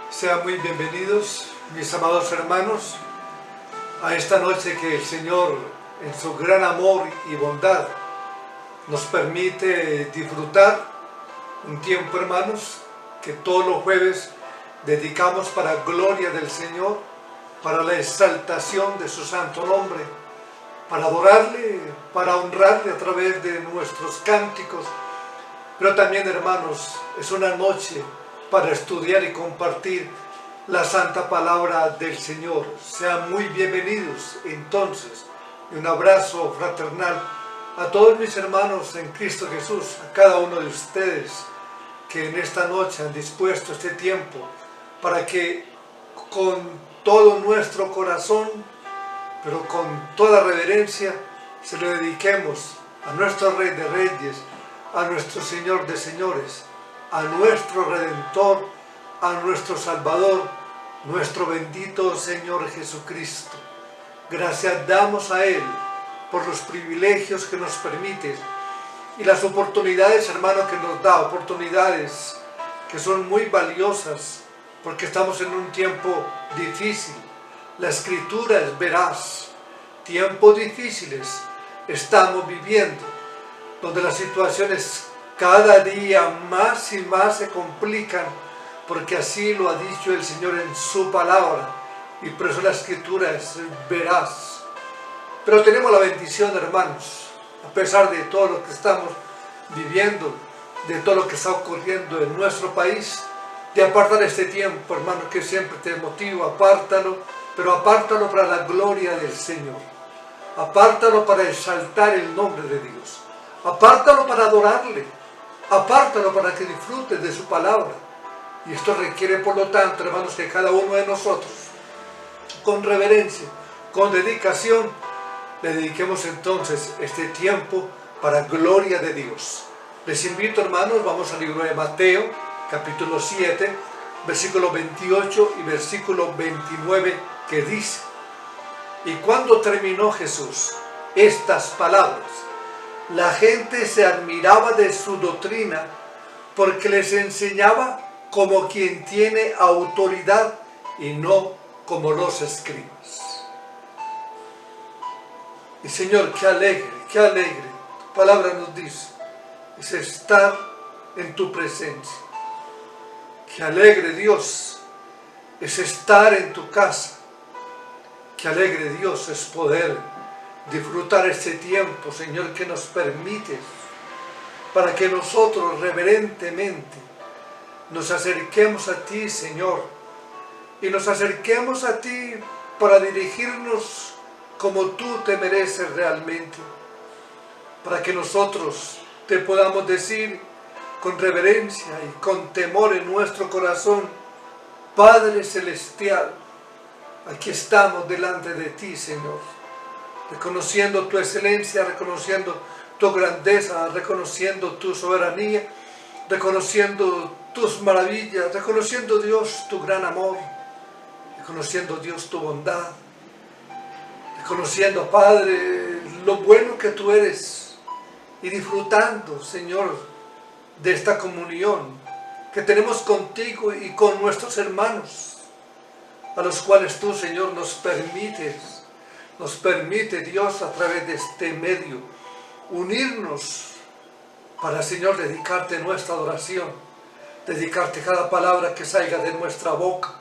Sean muy bienvenidos, mis amados hermanos, a esta noche que el Señor, en su gran amor y bondad, nos permite disfrutar un tiempo, hermanos, que todos los jueves dedicamos para gloria del Señor, para la exaltación de su santo nombre, para adorarle, para honrarle a través de nuestros cánticos. Pero también, hermanos, es una noche para estudiar y compartir la santa palabra del Señor. Sean muy bienvenidos entonces, y un abrazo fraternal a todos mis hermanos en Cristo Jesús, a cada uno de ustedes que en esta noche han dispuesto este tiempo para que con todo nuestro corazón, pero con toda reverencia, se lo dediquemos a nuestro Rey de Reyes, a nuestro Señor de Señores, a nuestro Redentor, a nuestro Salvador, nuestro bendito Señor Jesucristo. Gracias damos a Él por los privilegios que nos permite y las oportunidades, hermano, que nos da, oportunidades que son muy valiosas, porque estamos en un tiempo difícil. La Escritura es veraz. Tiempos difíciles estamos viviendo, donde las situaciones cada día más y más se complican, porque así lo ha dicho el Señor en su palabra, y por eso la Escritura es veraz. Pero tenemos la bendición, hermanos, a pesar de todo lo que estamos viviendo, de todo lo que está ocurriendo en nuestro país, de apartar este tiempo, hermano, que siempre te motiva, apártalo, pero apártalo para la gloria del Señor. Apártalo para exaltar el nombre de Dios. Apártalo para adorarle. Apártalo para que disfrutes de su palabra. Y esto requiere, por lo tanto, hermanos, que cada uno de nosotros, con reverencia, con dedicación, le dediquemos entonces este tiempo para gloria de Dios. Les invito, hermanos, vamos al libro de Mateo, capítulo 7, versículo 28 y versículo 29, que dice: y cuando terminó Jesús estas palabras, la gente se admiraba de su doctrina, porque les enseñaba como quien tiene autoridad y no como los escribas. Y Señor, qué alegre, tu palabra nos dice, es estar en tu presencia. Qué alegre, Dios, es estar en tu casa. Qué alegre, Dios, es poder disfrutar este tiempo, Señor, que nos permites, para que nosotros reverentemente nos acerquemos a ti, Señor, y nos acerquemos a ti para dirigirnos como tú te mereces realmente, para que nosotros te podamos decir con reverencia y con temor en nuestro corazón: Padre Celestial, aquí estamos delante de ti, Señor, reconociendo tu excelencia, reconociendo tu grandeza, reconociendo tu soberanía, reconociendo tus maravillas, reconociendo, Dios, tu gran amor, reconociendo, Dios, tu bondad, reconociendo, Padre, lo bueno que tú eres, y disfrutando, Señor, de esta comunión que tenemos contigo y con nuestros hermanos, a los cuales tú, Señor, nos permite, Dios, a través de este medio, unirnos para, Señor, dedicarte nuestra adoración, dedicarte cada palabra que salga de nuestra boca,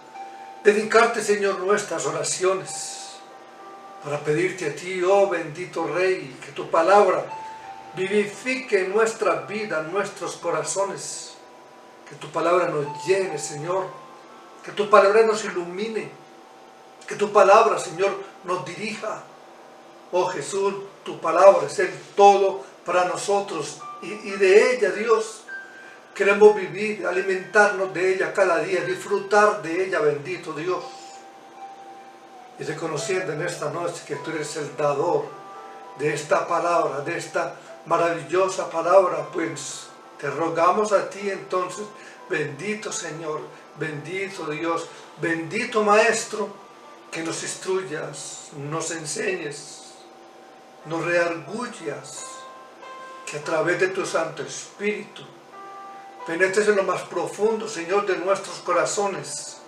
dedicarte, Señor, nuestras oraciones, para pedirte a ti, oh bendito Rey, que tu palabra vivifique en nuestra vida, en nuestros corazones, que tu palabra nos llene, Señor, que tu palabra nos ilumine, que tu palabra, Señor, nos dirija. Oh Jesús, tu palabra es el todo para nosotros, y de ella, Dios, queremos vivir, alimentarnos de ella cada día, disfrutar de ella, bendito Dios. Y reconociendo en esta noche que tú eres el dador de esta palabra, de esta maravillosa palabra, pues te rogamos a ti entonces, bendito Señor, bendito Dios, bendito Maestro, que nos instruyas, nos enseñes, nos redarguyas, que a través de tu Santo Espíritu penetres en lo más profundo, Señor, de nuestros corazones,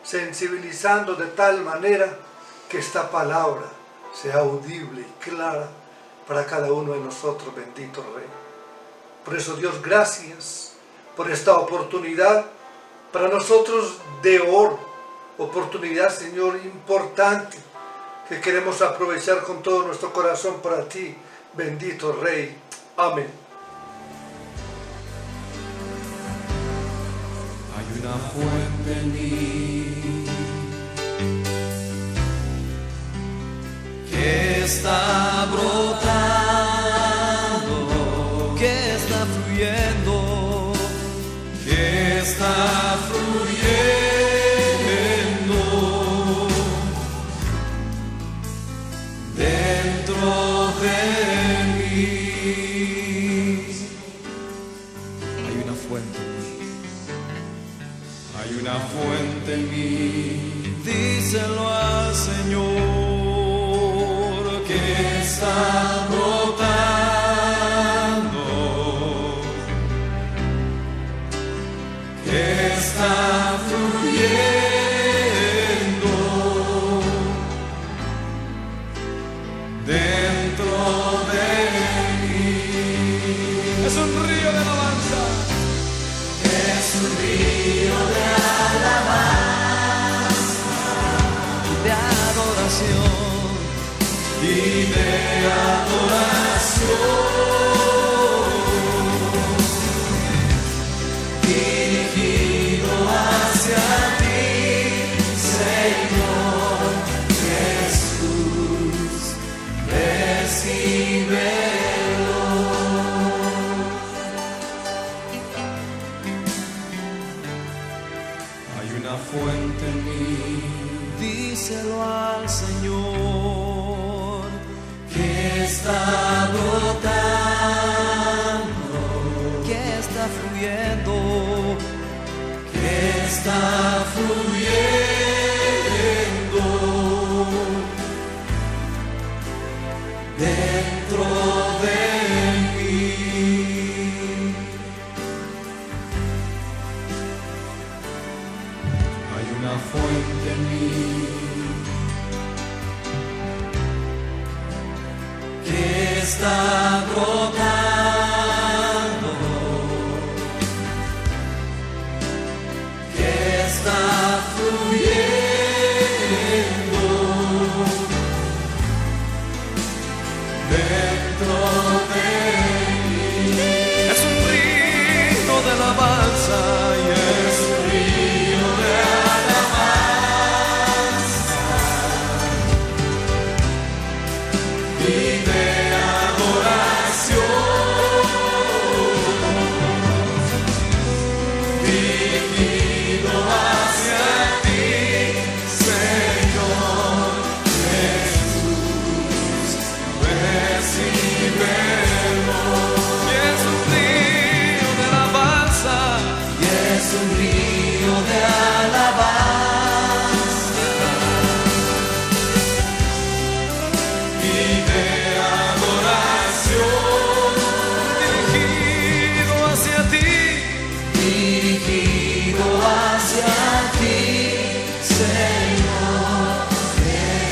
sensibilizando de tal manera que esta palabra sea audible y clara para cada uno de nosotros, bendito Rey. Por eso, Dios, gracias por esta oportunidad para nosotros de oro, oportunidad, Señor, importante, que queremos aprovechar con todo nuestro corazón para ti, bendito Rey. Amén. Hay una fuente en mí que está brotando, que está fluyendo, que está fluyendo dentro de mí. Hay una fuente en mí. Hay una fuente en mí, díselo al Señor, que está brotando, que está fluyendo dentro de mí. Es un río de alabanza. Es un río de alabanza, de adoración y de adoración, dirigido hacia ti, Señor Jesús, recíbelo. Hay una fuente en mí, díselo al Señor, que está brotando, que está fluyendo, que está fluyendo dentro de mí. Hay una fuente en mí que está brotando, que está fluyendo dentro de mí. Es un río de alabanza y es un río de alabanza y de adoración, dirigido hacia ti, Señor Jesús, recíbelo. Y es un río de alabanza, y es un río de alabanza y de adoración, dirigido hacia ti, Señor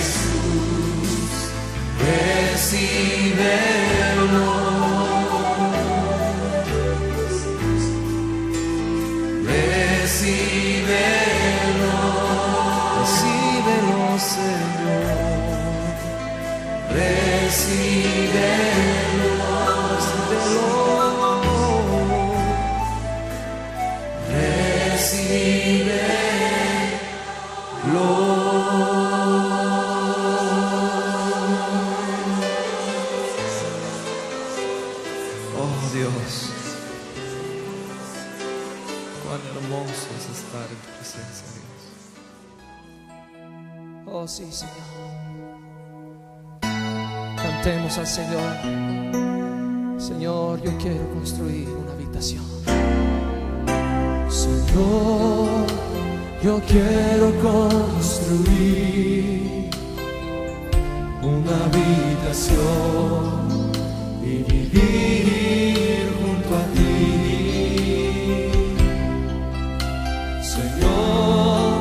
Jesús, recíbelo, recíbelo, recíbelo, Señor, recíbelo, recíbelo. Oh Dios, cuán hermoso es estar en tu presencia, Dios. Oh sí, Señor. Cantemos al Señor. Señor, yo quiero construir una habitación. Señor, yo quiero construir una habitación y vivir junto a ti. Señor,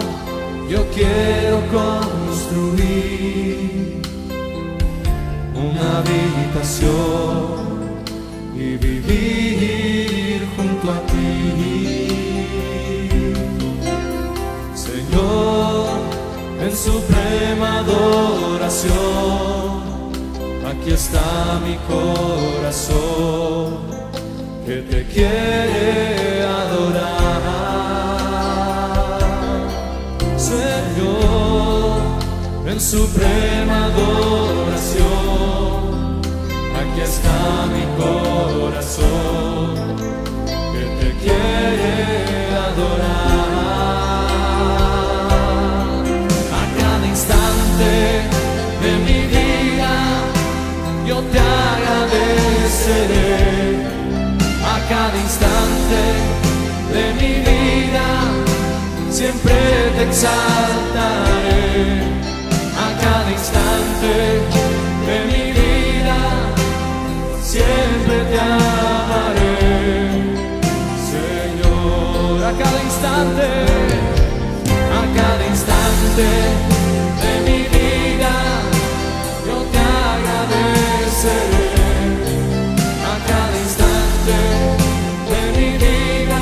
habitación y vivir junto a ti. Señor, en suprema adoración, aquí está mi corazón que te quiere adorar. Señor, en suprema adoración, aquí está mi corazón que te quiere adorar. A cada instante de mi vida yo te agradeceré. A cada instante de mi vida siempre te exaltaré. A cada instante de mi vida siempre te amaré, Señor. A cada instante de mi vida yo te agradeceré. A cada instante de mi vida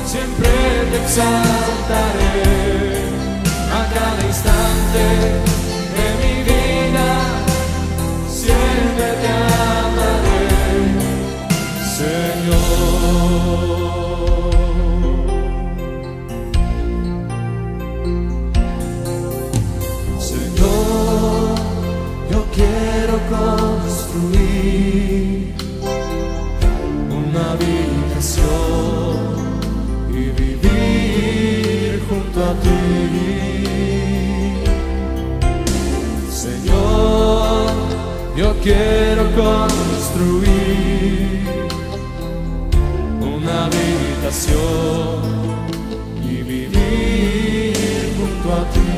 siempre te exaltaré. A cada instante de mi vida siempre te amaré, Señor. Señor, yo quiero construir una habitación y vivir junto a ti. Señor, yo quiero construir una habitación y vivir junto a ti.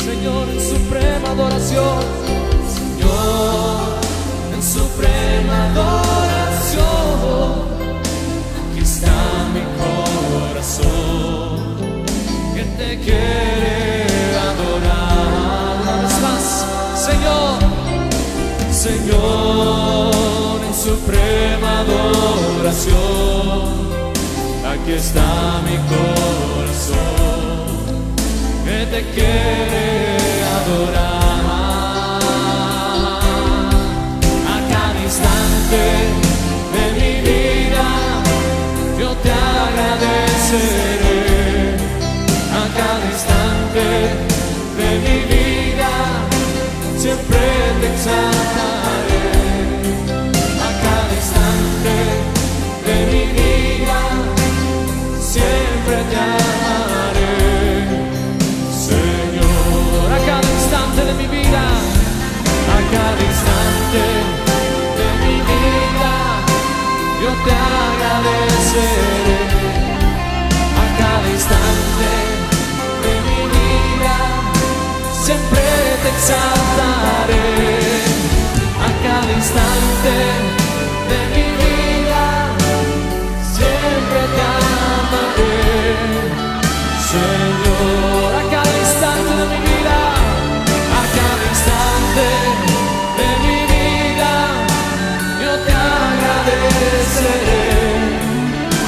Señor, en suprema adoración, Señor, en suprema adoración, aquí está mi corazón que te quiere adorar. Una vez más, Señor, Señor, en suprema adoración, aquí está mi corazón que te quiere adorar. A cada instante de mi vida yo te agradeceré. A cada instante de mi vida siempre te exaltaré. A cada instante de mi vida siempre te amaré, Señor. A cada instante de mi vida, a cada instante de mi vida yo te agradeceré. A cada instante de mi vida siempre te exaltaré. A cada instante de mi vida siempre te amaré, Señor. A cada instante de mi vida, a cada instante de mi vida yo te agradeceré.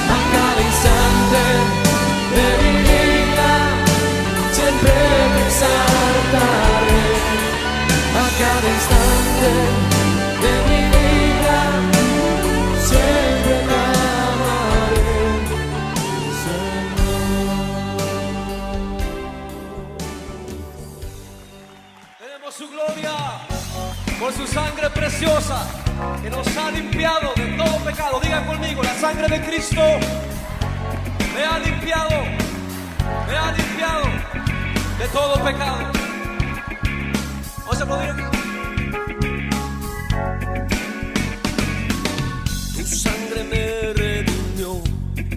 A cada instante de mi vida siempre te exaltaré. A cada instante de mi vida siempre te amaré, Señor. Tenemos su gloria por su sangre preciosa que nos ha limpiado de todo pecado. Digan conmigo, la sangre de Cristo me ha limpiado de todo pecado. Vamos a aplaudir. Tu sangre me redimió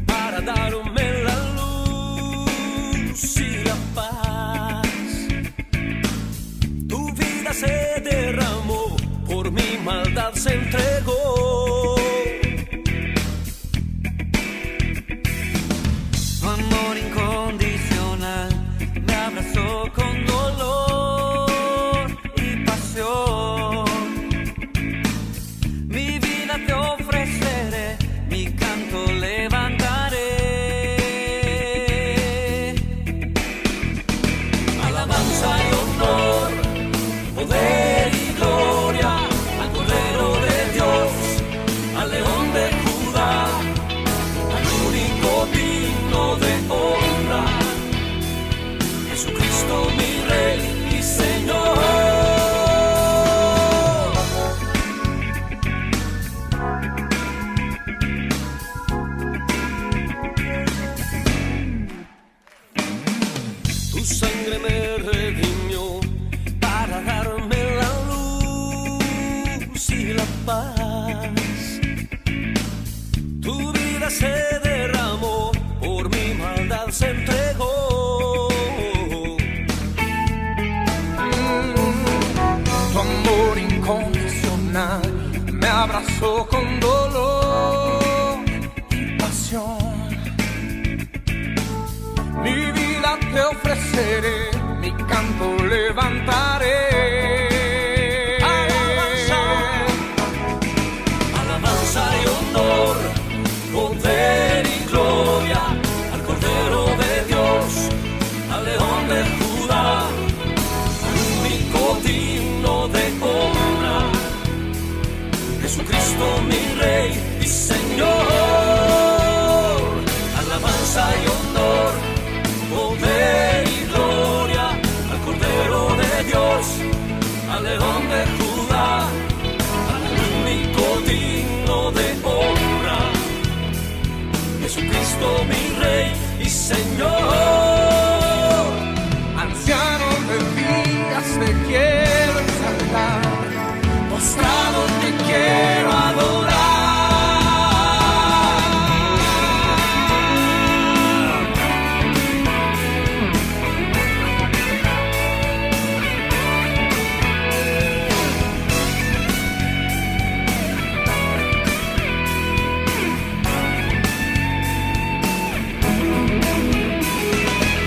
para darme la luz y la paz. Tu vida se derramó, por mi maldad se entregó. Tu amor incondicional me abrazó con dolor y pasión. se derramó, por mi maldad se entregó. Tu amor incondicional me abrazó con dolor y pasión. Mi vida te ofreceré, mi canto levantaré. Alabanza y honor, poder y gloria al Cordero de Dios, al León de Judá, al único digno de honra, Jesucristo mi Rey y Señor. Alabanza y honor, poder y gloria al Cordero de Dios, al León de Judá, al único digno de honra, Jesucristo mi Rey y Señor. Anciano de días te quiero exaltar, postrado te quiero adorar.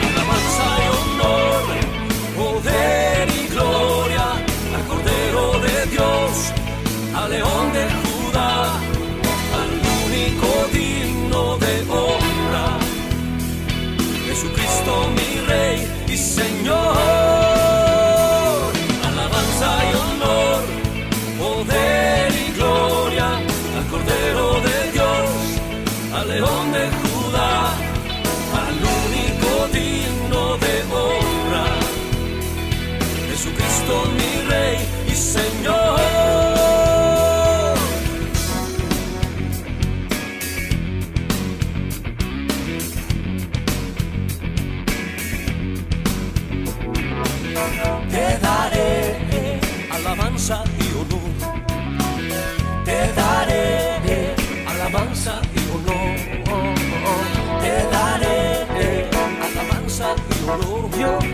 Alabanza y honor, poder y gloria al Cordero de Dios, al León de Judá, al único digno de honra, Jesucristo mi Rey y Señor. Alabanza y honor, poder y gloria al Cordero de Dios, al León de Judá, al único digno de honra, Jesucristo mi Rey y Señor. Te daré alabanza y honor, te daré alabanza y honor, te daré alabanza y honor,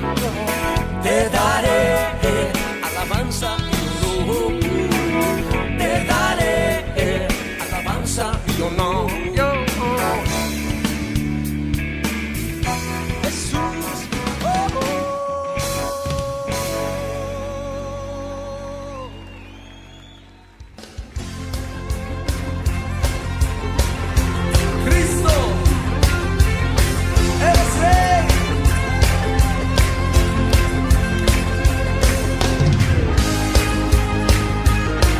te daré alabanza y honor, te daré alabanza y honor. Jesús, Cristo, eres Rey.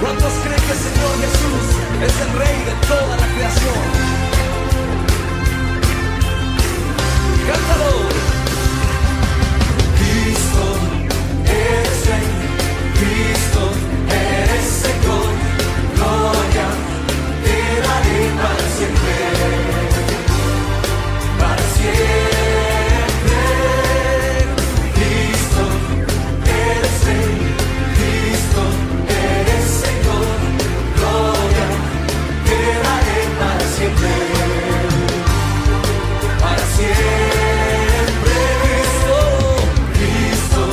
¿Cuántos creen que el Señor Jesús es el Rey de toda la creación? ¡Cántalo! Cristo eres Rey, Cristo eres Señor, gloria te daré para siempre, para siempre. Cristo eres Rey, Cristo eres Señor, gloria te daré para siempre, para siempre. Cristo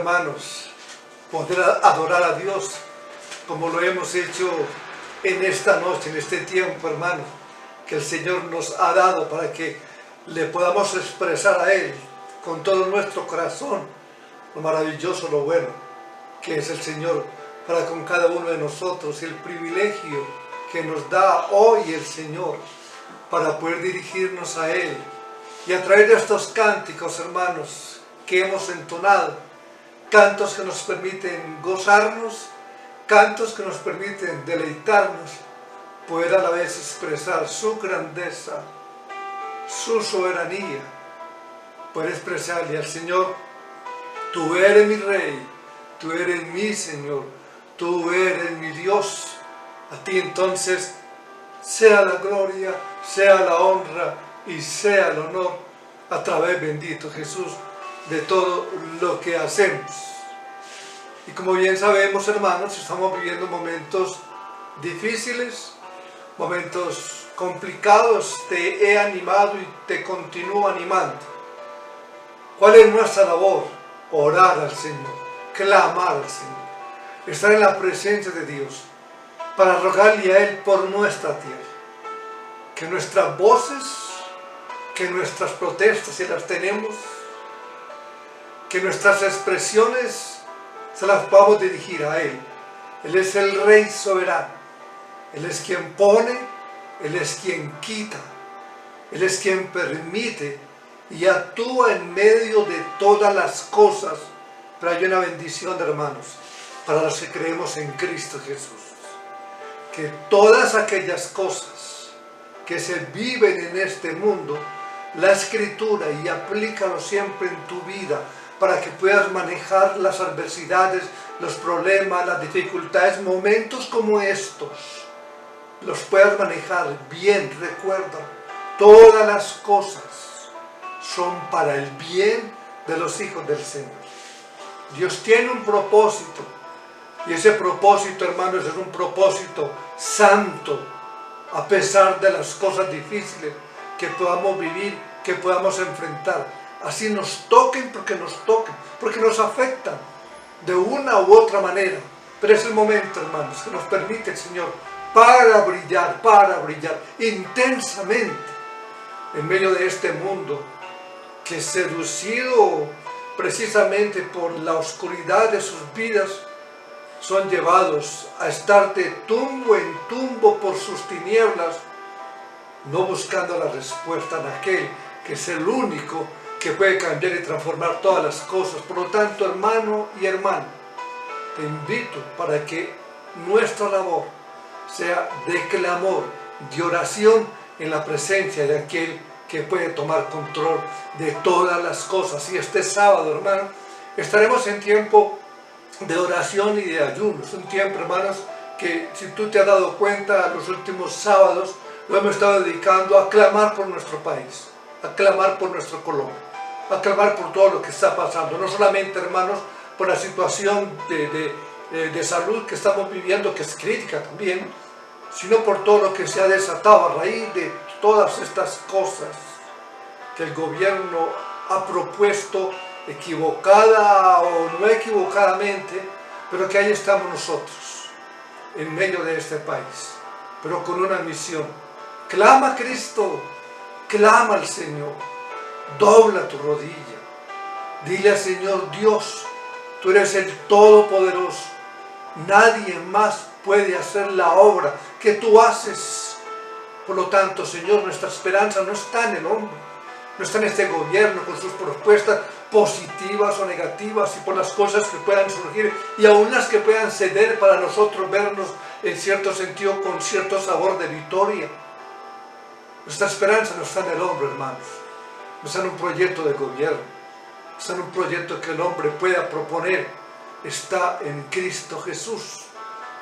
hermanos, poder adorar a Dios como lo hemos hecho en esta noche, en este tiempo, hermano, que el Señor nos ha dado para que le podamos expresar a Él con todo nuestro corazón lo maravilloso, lo bueno que es el Señor para con cada uno de nosotros, y el privilegio que nos da hoy el Señor para poder dirigirnos a Él. Y a través de estos cánticos, hermanos, que hemos entonado, cantos que nos permiten gozarnos, cantos que nos permiten deleitarnos, poder a la vez expresar su grandeza, su soberanía, poder expresarle al Señor: tú eres mi Rey, tú eres mi Señor, tú eres mi Dios. A ti entonces sea la gloria, sea la honra y sea el honor a través, bendito Jesús, de todo lo que hacemos. Y como bien sabemos, hermanos, estamos viviendo momentos difíciles, momentos complicados. Te he animado y te continúo animando. ¿Cuál es nuestra labor? Orar al Señor, clamar al Señor, estar en la presencia de Dios para rogarle a Él por nuestra tierra. Que nuestras voces, que nuestras protestas, si las tenemos, que nuestras expresiones se las podamos dirigir a Él. Él es el Rey soberano. Él es quien pone, Él es quien quita, Él es quien permite y actúa en medio de todas las cosas. Pero hay una bendición, hermanos, para los que creemos en Cristo Jesús. Que todas aquellas cosas que se viven en este mundo, la Escritura, y aplícalo siempre en tu vida, para que puedas manejar las adversidades, los problemas, las dificultades, momentos como estos, los puedas manejar bien. Recuerda, todas las cosas son para el bien de los hijos del Señor. Dios tiene un propósito, y ese propósito, hermanos, es un propósito santo, a pesar de las cosas difíciles que podamos vivir, que podamos enfrentar. Así nos toquen, porque nos afectan de una u otra manera. Pero es el momento, hermanos, que nos permite el Señor para brillar intensamente en medio de este mundo que, seducido precisamente por la oscuridad de sus vidas, son llevados a estar de tumbo en tumbo por sus tinieblas, no buscando la respuesta en aquel que es el único que puede cambiar y transformar todas las cosas. Por lo tanto, hermano y hermana, te invito para que nuestra labor sea de clamor, de oración en la presencia de aquel que puede tomar control de todas las cosas. Y este sábado, hermano, estaremos en tiempo de oración y de ayuno. Es un tiempo, hermanos, que, si tú te has dado cuenta, los últimos sábados lo hemos estado dedicando a clamar por nuestro país, a clamar por nuestro Colombia, a clamar por todo lo que está pasando. No solamente, hermanos, por la situación de salud que estamos viviendo, que es crítica también, sino por todo lo que se ha desatado a raíz de todas estas cosas que el gobierno ha propuesto, equivocada o no equivocadamente, pero que ahí estamos nosotros, en medio de este país, pero con una misión. Clama a Cristo, clama al Señor, dobla tu rodilla, dile al Señor: Dios, tú eres el Todopoderoso, nadie más puede hacer la obra que tú haces. Por lo tanto, Señor, nuestra esperanza no está en el hombre, no está en este gobierno con sus propuestas positivas o negativas, y por las cosas que puedan surgir y aún las que puedan ceder para nosotros vernos en cierto sentido con cierto sabor de victoria. Nuestra esperanza no está en el hombre, hermanos, no está en un proyecto de gobierno, no está en un proyecto que el hombre pueda proponer, está en Cristo Jesús.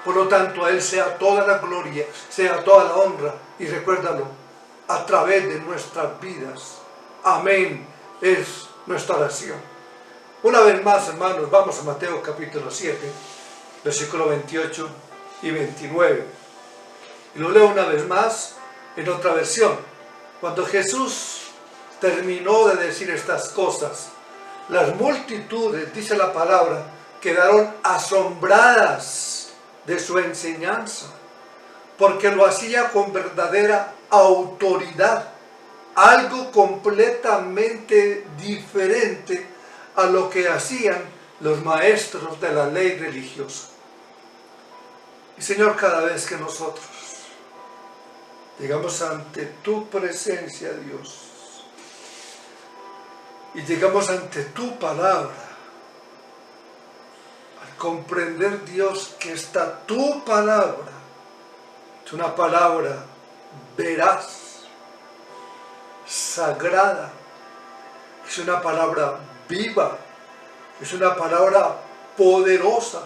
Por lo tanto, a Él sea toda la gloria, sea toda la honra, y recuérdalo, a través de nuestras vidas. Amén, es nuestra oración. Una vez más, hermanos, vamos a Mateo capítulo 7, versículo 28 y 29. Y lo leo una vez más en otra versión. Cuando Jesús terminó de decir estas cosas, Las multitudes, dice la palabra, quedaron asombradas de su enseñanza, porque lo hacía con verdadera autoridad, algo completamente diferente a lo que hacían los maestros de la ley religiosa. Y Señor, cada vez que nosotros llegamos ante tu presencia, Dios, y llegamos ante tu palabra, al comprender, Dios, que esta tu palabra es una palabra veraz, sagrada, es una palabra viva, es una palabra poderosa,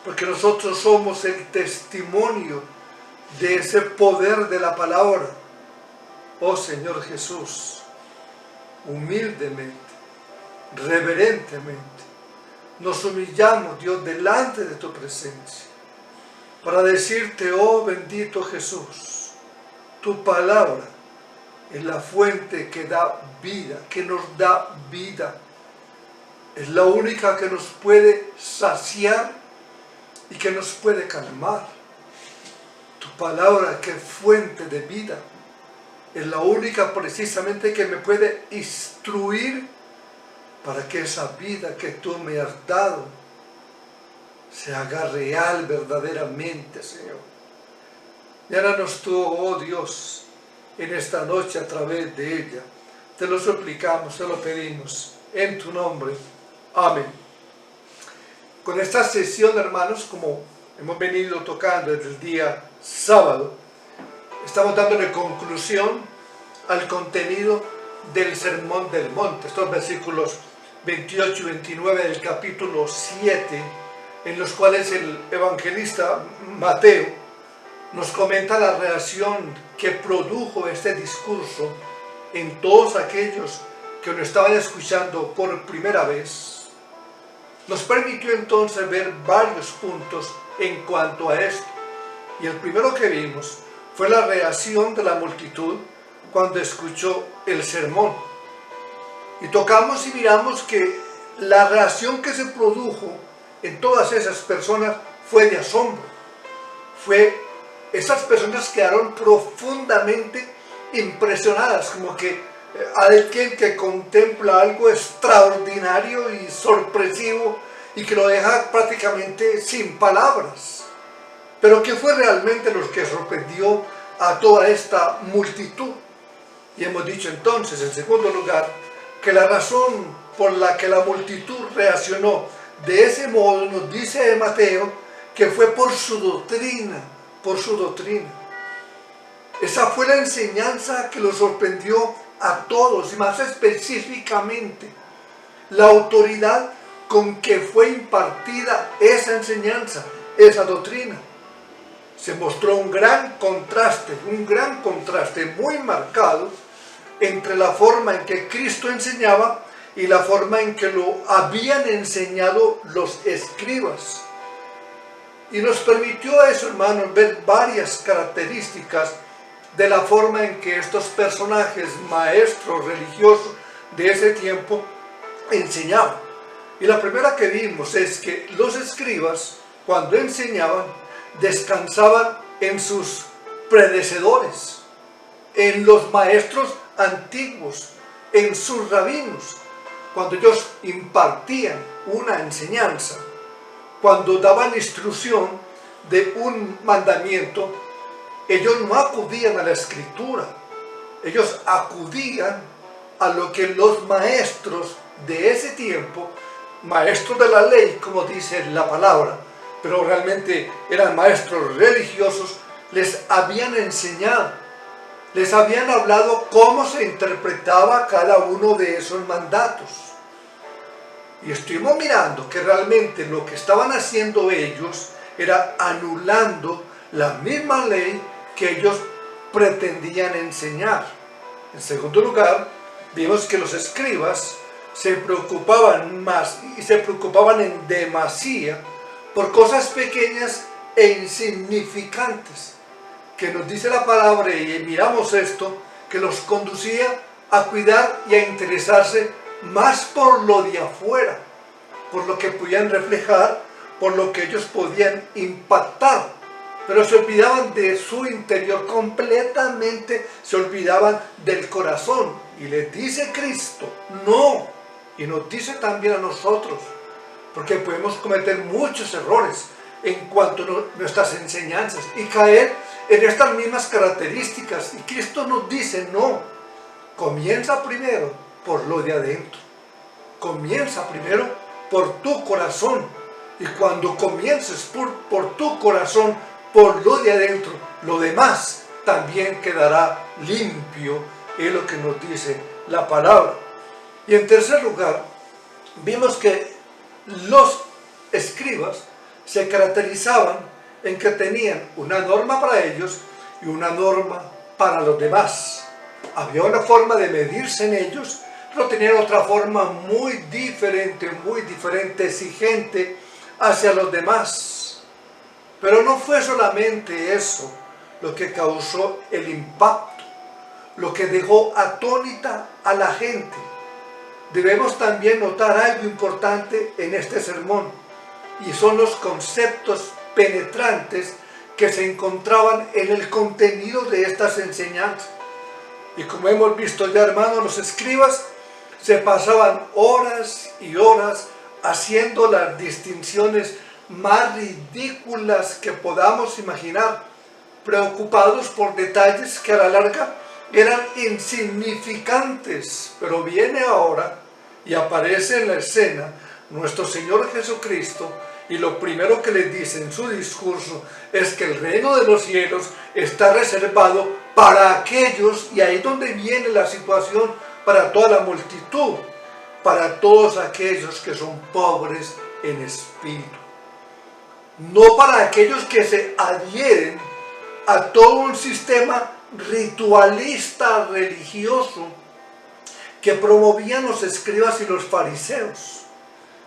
porque nosotros somos el testimonio de ese poder de la palabra. Oh Señor Jesús, humildemente, reverentemente, nos humillamos, Dios, delante de tu presencia, para decirte, oh bendito Jesús, tu palabra es la fuente que da vida, que nos da vida. Es la única que nos puede saciar y que nos puede calmar. Tu palabra, que es fuente de vida, es la única precisamente que me puede instruir para que esa vida que tú me has dado se haga real verdaderamente, Señor. Y háganos tú, oh Dios, en esta noche a través de ella. Te lo suplicamos, te lo pedimos, en tu nombre. Amén. Con esta sesión, hermanos, como hemos venido tocando desde el día sábado, estamos dándole conclusión al contenido del Sermón del Monte, estos versículos 28 y 29 del capítulo 7, en los cuales el evangelista Mateo nos comenta la reacción que produjo este discurso en todos aquellos que lo estaban escuchando por primera vez. Nos permitió entonces ver varios puntos en cuanto a esto. Y el primero que vimos fue la reacción de la multitud cuando escuchó el sermón. Y tocamos y miramos que la reacción que se produjo en todas esas personas fue de asombro. Esas personas quedaron profundamente impresionadas, como que alguien que contempla algo extraordinario y sorpresivo y que lo deja prácticamente sin palabras. Pero ¿qué fue realmente lo que sorprendió a toda esta multitud? Y hemos dicho entonces, en segundo lugar, que la razón por la que la multitud reaccionó de ese modo, nos dice Mateo, que fue por su doctrina, Esa fue la enseñanza que los sorprendió a todos, y más específicamente, la autoridad con que fue impartida esa enseñanza, esa doctrina. Se mostró un gran contraste muy marcado entre la forma en que Cristo enseñaba y la forma en que lo habían enseñado los escribas. Y nos permitió eso, hermanos, ver varias características de la forma en que estos personajes maestros religiosos de ese tiempo enseñaban. Y la primera que vimos es que los escribas, cuando enseñaban, descansaban en sus predecesores, en los maestros antiguos, en sus rabinos. Cuando ellos impartían una enseñanza, cuando daban instrucción de un mandamiento, ellos no acudían a la escritura, ellos acudían a lo que los maestros de ese tiempo, maestros de la ley, como dice la palabra, pero realmente eran maestros religiosos, les habían enseñado, les habían hablado cómo se interpretaba cada uno de esos mandatos. Y estuvimos mirando que realmente lo que estaban haciendo ellos era anulando la misma ley que ellos pretendían enseñar. En segundo lugar, vimos que los escribas se preocupaban más y se preocupaban en demasía por cosas pequeñas e insignificantes, que nos dice la palabra, y miramos esto, que los conducía a cuidar y a interesarse más por lo de afuera, por lo que podían reflejar, por lo que ellos podían impactar, pero se olvidaban de su interior, completamente se olvidaban del corazón. Y les dice Cristo, no, y nos dice también a nosotros, porque podemos cometer muchos errores en cuanto a nuestras enseñanzas y caer en estas mismas características. Y Cristo nos dice, no, comienza primero por lo de adentro, comienza primero por tu corazón, y cuando comiences por tu corazón, por lo de adentro, lo demás también quedará limpio, es lo que nos dice la palabra. Y en tercer lugar, vimos que los escribas se caracterizaban en que tenían una norma para ellos y una norma para los demás. Había una forma de medirse en ellos, pero tenían otra forma muy diferente, exigente hacia los demás. Pero no fue solamente eso lo que causó el impacto, lo que dejó atónita a la gente. Debemos también notar algo importante en este sermón, y son los conceptos penetrantes que se encontraban en el contenido de estas enseñanzas. Y como hemos visto ya, hermanos, los escribas se pasaban horas y horas haciendo las distinciones más ridículas que podamos imaginar, preocupados por detalles que a la larga eran insignificantes. Pero viene ahora y aparece en la escena nuestro Señor Jesucristo, y lo primero que les dice en su discurso es que el reino de los cielos está reservado para aquellos, y ahí es donde viene la situación, para toda la multitud, para todos aquellos que son pobres en espíritu. No para aquellos que se adhieren a todo un sistema ritualista religioso que promovían los escribas y los fariseos,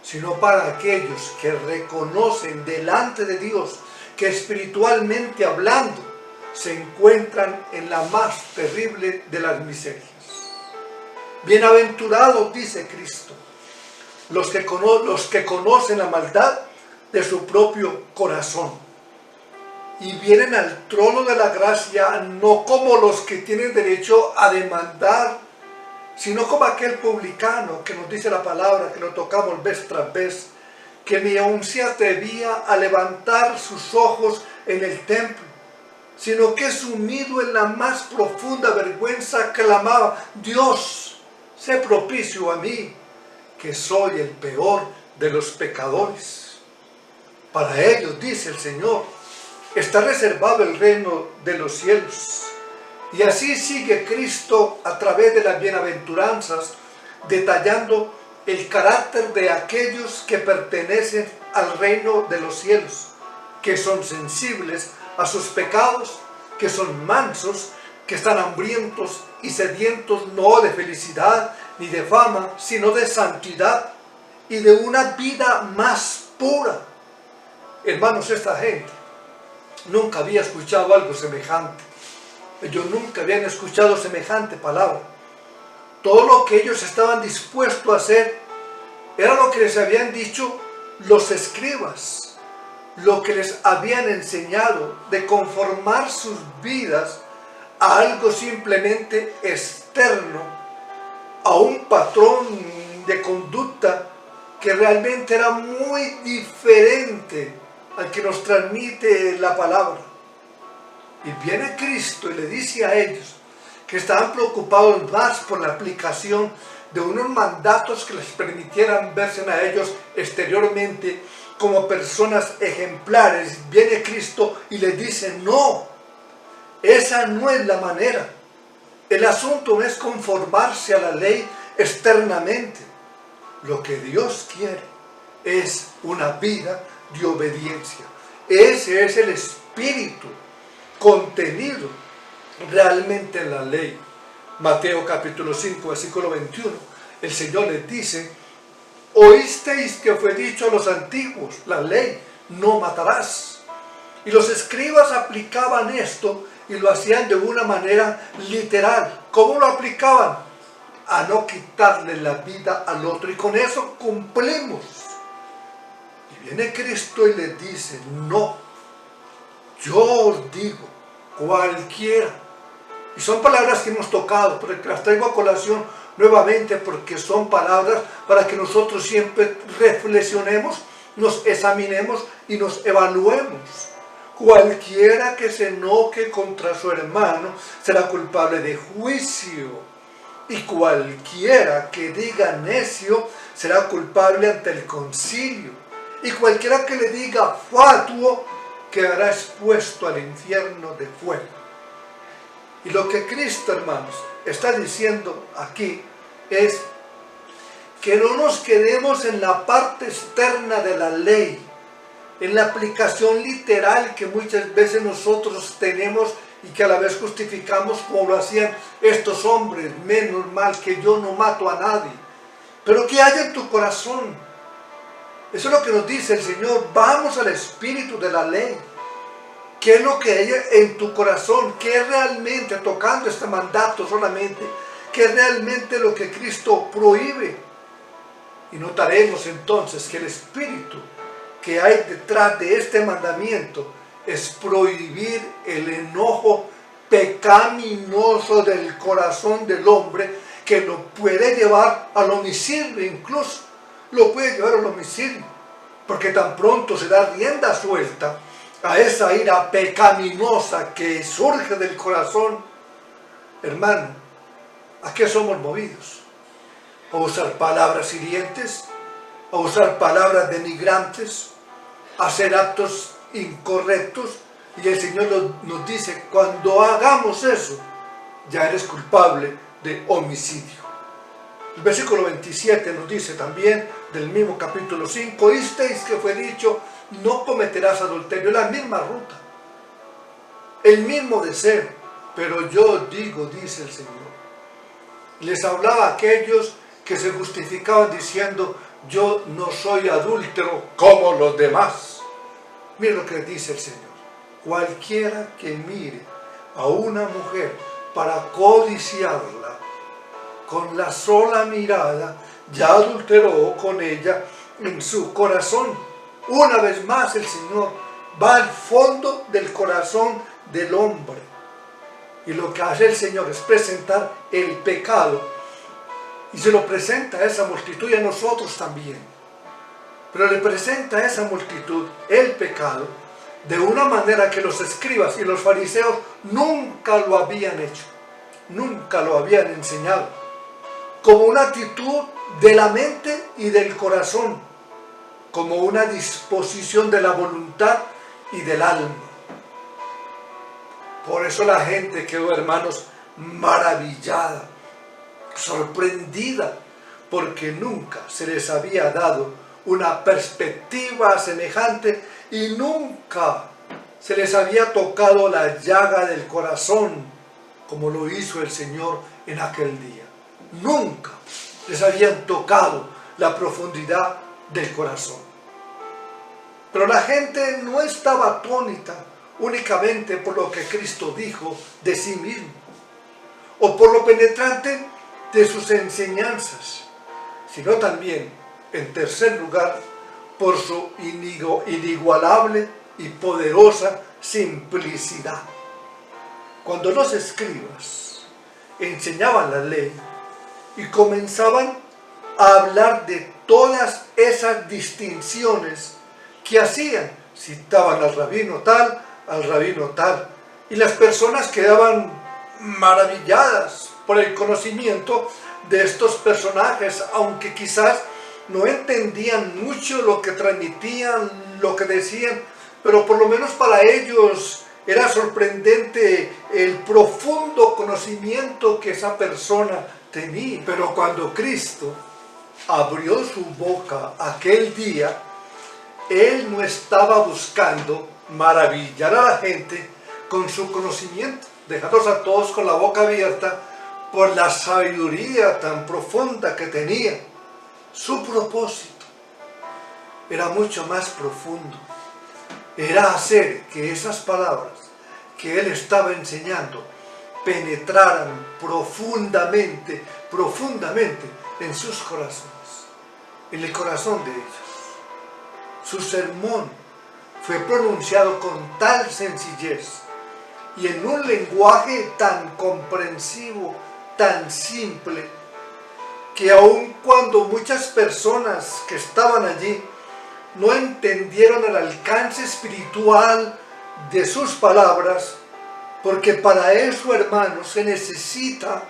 sino para aquellos que reconocen delante de Dios que espiritualmente hablando se encuentran en la más terrible de las miserias. Bienaventurados, dice Cristo, los que conocen la maldad de su propio corazón y vienen al trono de la gracia, no como los que tienen derecho a demandar, sino como aquel publicano que nos dice la palabra, que lo tocamos vez tras vez, que ni aun se atrevía a levantar sus ojos en el templo, sino que sumido en la más profunda vergüenza clamaba: Dios, sé propicio a mí, que soy el peor de los pecadores. Para ellos, dice el Señor, está reservado el reino de los cielos. Y así sigue Cristo a través de las bienaventuranzas, detallando el carácter de aquellos que pertenecen al reino de los cielos, que son sensibles a sus pecados, que son mansos, que están hambrientos y sedientos no de felicidad ni de fama, sino de santidad y de una vida más pura. Hermanos, esta gente nunca había escuchado algo semejante. Ellos nunca habían escuchado semejante palabra. Todo lo que ellos estaban dispuestos a hacer era lo que les habían dicho los escribas, lo que les habían enseñado, de conformar sus vidas a algo simplemente externo, a un patrón de conducta que realmente era muy diferente al que nos transmite la palabra. Y viene Cristo y le dice a ellos que estaban preocupados más por la aplicación de unos mandatos que les permitieran verse a ellos exteriormente como personas ejemplares. Viene Cristo y les dice: no, esa no es la manera. El asunto no es conformarse a la ley externamente. Lo que Dios quiere es una vida de obediencia. Ese es el espíritu contenido realmente en la ley. Mateo capítulo 5, versículo 21, el Señor les dice: oísteis que fue dicho a los antiguos, la ley, no matarás. Y los escribas aplicaban esto y lo hacían de una manera literal. ¿Cómo lo aplicaban? a no quitarle la vida al otro, y con eso cumplimos. Y viene Cristo y le dice, no, yo os digo, cualquiera. Y son palabras que hemos tocado, pero que las traigo a colación nuevamente porque son palabras para que nosotros siempre reflexionemos, nos examinemos y nos evaluemos. Cualquiera que se enoje contra su hermano será culpable de juicio. Y cualquiera que diga necio será culpable ante el concilio. Y cualquiera que le diga fatuo quedará expuesto al infierno de fuego. Y lo que Cristo, hermanos, está diciendo aquí es que no nos quedemos en la parte externa de la ley, en la aplicación literal que muchas veces nosotros tenemos y que a la vez justificamos como lo hacían estos hombres. Menos mal que yo no mato a nadie. Pero ¿qué hay en tu corazón? Eso es lo que nos dice el Señor. Vamos al espíritu de la ley. ¿Qué es lo que hay en tu corazón? ¿Qué es realmente, tocando este mandato solamente, qué es realmente lo que Cristo prohíbe? Y notaremos entonces que el espíritu que hay detrás de este mandamiento es prohibir el enojo pecaminoso del corazón del hombre, que lo puede llevar al homicidio, incluso lo puede llevar al homicidio, porque tan pronto se da rienda suelta a esa ira pecaminosa que surge del corazón, hermano, ¿a qué somos movidos? ¿A usar palabras hirientes? ¿A usar palabras denigrantes? ¿A hacer actos incorrectos? Y el Señor nos dice, cuando hagamos eso, ya eres culpable de homicidio. El versículo 27 nos dice también, del mismo capítulo 5, oísteis que fue dicho, no cometerás adulterio. La misma ruta, el mismo deseo, pero yo digo, dice el Señor. Les hablaba a aquellos que se justificaban diciendo, yo no soy adúltero como los demás. Mira lo que dice el Señor. Cualquiera que mire a una mujer para codiciarla, con la sola mirada, ya adulteró con ella en su corazón. Una vez más el Señor va al fondo del corazón del hombre. Y lo que hace el Señor es presentar el pecado. Y se lo presenta a esa multitud y a nosotros también. Pero le presenta a esa multitud el pecado de una manera que los escribas y los fariseos nunca lo habían hecho. Nunca lo habían enseñado. Como una actitud de la mente y del corazón. Como una disposición de la voluntad y del alma. Por eso la gente quedó, hermanos, maravillada, sorprendida, porque nunca se les había dado una perspectiva semejante y nunca se les había tocado la llaga del corazón como lo hizo el Señor en aquel día. Nunca les habían tocado la profundidad del corazón. Pero la gente no estaba atónita únicamente por lo que Cristo dijo de sí mismo, o por lo penetrante de sus enseñanzas, sino también, en tercer lugar, por su inigualable y poderosa simplicidad. Cuando los escribas enseñaban la ley y comenzaban a hablar de todas esas distinciones que hacían, citaban al rabino tal, y las personas quedaban maravilladas por el conocimiento de estos personajes, aunque quizás no entendían mucho lo que transmitían, lo que decían, pero por lo menos para ellos era sorprendente el profundo conocimiento que esa persona tenía. Pero cuando Cristo abrió su boca aquel día, Él no estaba buscando maravillar a la gente con su conocimiento, dejarlos a todos con la boca abierta por la sabiduría tan profunda que tenía. Su propósito era mucho más profundo. Era hacer que esas palabras que Él estaba enseñando penetraran profundamente profundamente en sus corazones, en el corazón de ellos. Su sermón fue pronunciado con tal sencillez y en un lenguaje tan comprensivo, tan simple, que aun cuando muchas personas que estaban allí no entendieron el alcance espiritual de sus palabras, porque para eso, hermanos, se necesita,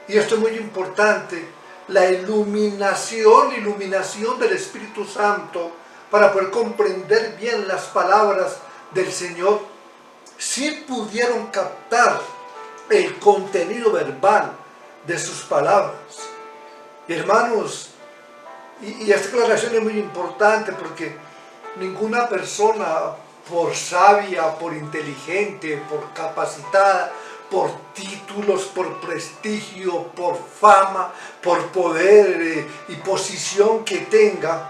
y esto es muy importante, la iluminación del Espíritu Santo para poder comprender bien las palabras del Señor. Sí pudieron captar el contenido verbal de sus palabras. Hermanos, y esta aclaración es muy importante porque ninguna persona, por sabia, por inteligente, por capacitada, por títulos, por prestigio, por fama, por poder y posición que tenga,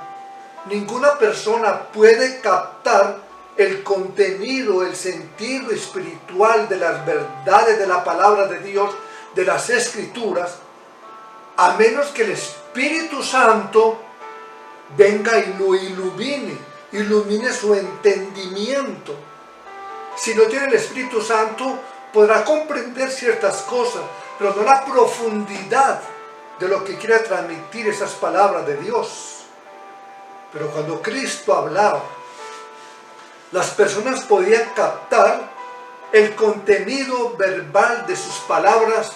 ninguna persona puede captar el contenido, el sentido espiritual de las verdades de la palabra de Dios, de las Escrituras, a menos que el Espíritu Santo venga y lo ilumine su entendimiento. Si no tiene el Espíritu Santo, podrá comprender ciertas cosas, pero no la profundidad de lo que quiere transmitir esas palabras de Dios. Pero cuando Cristo hablaba, las personas podían captar el contenido verbal de sus palabras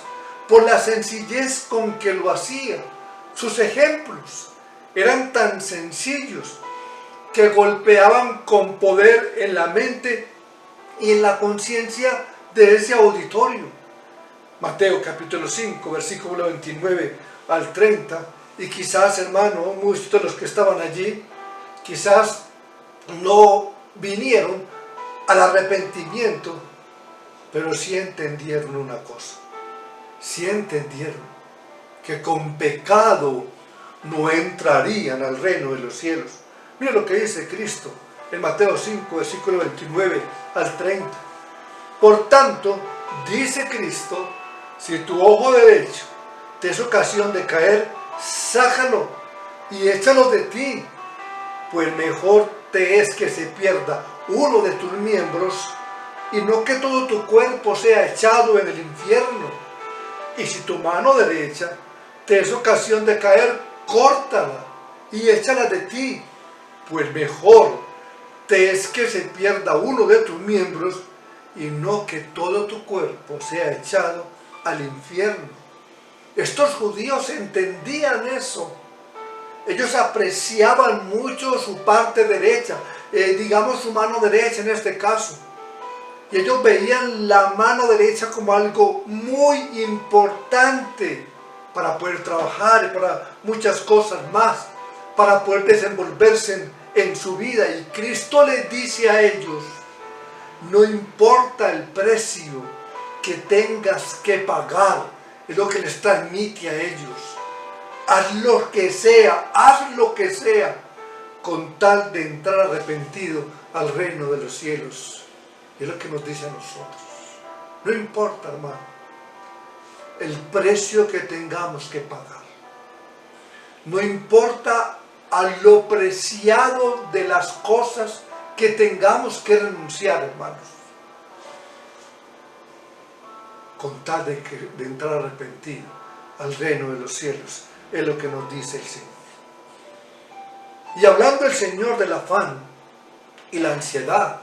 por la sencillez con que lo hacía. Sus ejemplos eran tan sencillos que golpeaban con poder en la mente y en la conciencia de ese auditorio. Mateo capítulo 5, versículo 29 al 30. Y quizás, hermano, muchos de los que estaban allí, quizás no vinieron al arrepentimiento, pero sí entendieron una cosa. Sí entendieron que con pecado no entrarían al reino de los cielos. Mira lo que dice Cristo en Mateo 5, versículo 29 al 30. Por tanto, dice Cristo, si tu ojo derecho te es ocasión de caer, sácalo y échalo de ti, pues mejor te es que se pierda uno de tus miembros y no que todo tu cuerpo sea echado en el infierno. Y si tu mano derecha te es ocasión de caer, córtala y échala de ti, pues mejor te es que se pierda uno de tus miembros y no que todo tu cuerpo sea echado al infierno. Estos judíos entendían eso. Ellos apreciaban mucho su parte derecha, digamos su mano derecha en este caso. Y ellos veían la mano derecha como algo muy importante para poder trabajar y para muchas cosas más, para poder desenvolverse en su vida. Y Cristo les dice a ellos, no importa el precio que tengas que pagar, es lo que les transmite a ellos. Haz lo que sea, con tal de entrar arrepentido al reino de los cielos. Es lo que nos dice a nosotros. No importa, hermano, el precio que tengamos que pagar. No importa a lo preciado de las cosas que tengamos que renunciar, hermanos. Con tal de entrar arrepentido al reino de los cielos. Es lo que nos dice el Señor. Y hablando el Señor del afán y la ansiedad,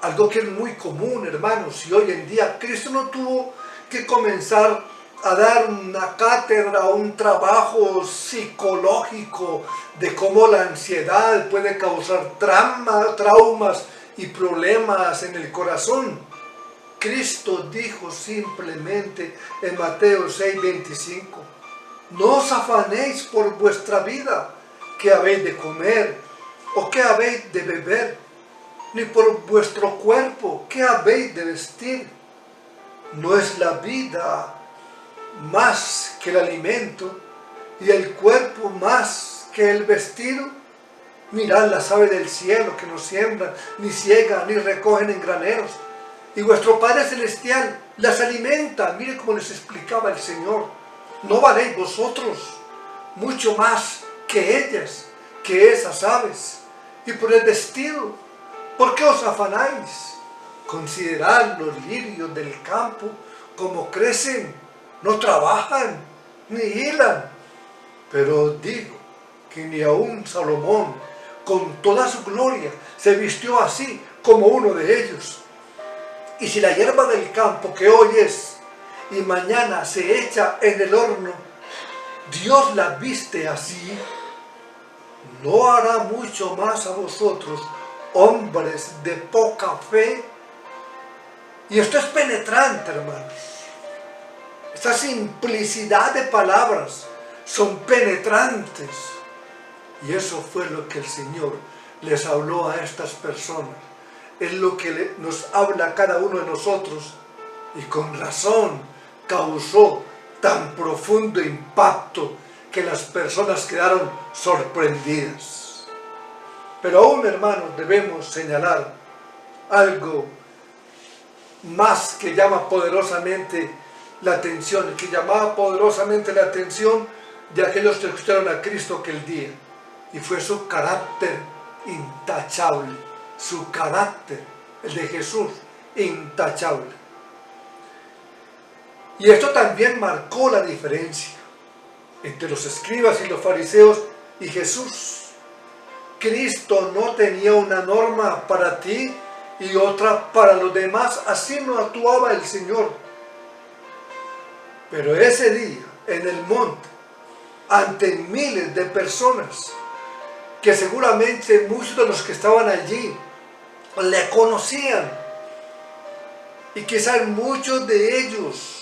algo que es muy común, hermanos, y hoy en día Cristo no tuvo que comenzar a dar una cátedra o un trabajo psicológico de cómo la ansiedad puede causar traumas y problemas en el corazón. Cristo dijo simplemente en Mateo 6:25, no os afanéis por vuestra vida, qué habéis de comer o qué habéis de beber, ni por vuestro cuerpo, qué habéis de vestir. ¿No es la vida más que el alimento y el cuerpo más que el vestido? Mirad las aves del cielo que no siembran, ni ciegan, ni recogen en graneros, y vuestro Padre Celestial las alimenta. Mire cómo les explicaba el Señor. ¿No valéis vosotros mucho más que ellas, que esas aves? Y por el vestido, ¿por qué os afanáis? Considerad los lirios del campo, como crecen, no trabajan, ni hilan. Pero os digo que ni aun Salomón, con toda su gloria, se vistió así como uno de ellos. Y si la hierba del campo que hoy es y mañana se echa en el horno, Dios la viste así, ¿no hará mucho más a vosotros, hombres de poca fe? Y esto es penetrante, hermanos. Esta simplicidad de palabras son penetrantes. Y eso fue lo que el Señor les habló a estas personas. Es lo que nos habla a cada uno de nosotros. Y con razón causó tan profundo impacto que las personas quedaron sorprendidas. Pero aún, hermanos, debemos señalar algo más que llama poderosamente la atención, que llamaba poderosamente la atención de aquellos que escucharon a Cristo aquel día, y fue su carácter intachable, su carácter, el de Jesús, intachable. Y esto también marcó la diferencia entre los escribas y los fariseos y Jesús. Cristo no tenía una norma para ti y otra para los demás, así no actuaba el Señor. Pero ese día, en el monte, ante miles de personas, que seguramente muchos de los que estaban allí le conocían, y quizás muchos de ellos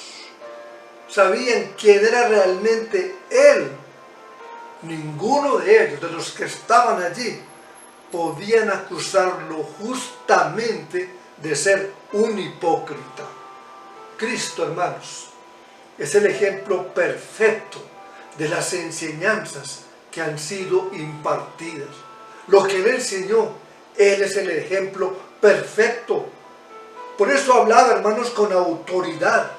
sabían quién era realmente Él, ninguno de ellos, de los que estaban allí, podían acusarlo justamente de ser un hipócrita. Cristo, hermanos, es el ejemplo perfecto de las enseñanzas que han sido impartidas. Lo que Él enseñó, Él es el ejemplo perfecto. Por eso hablaba, hermanos, con autoridad.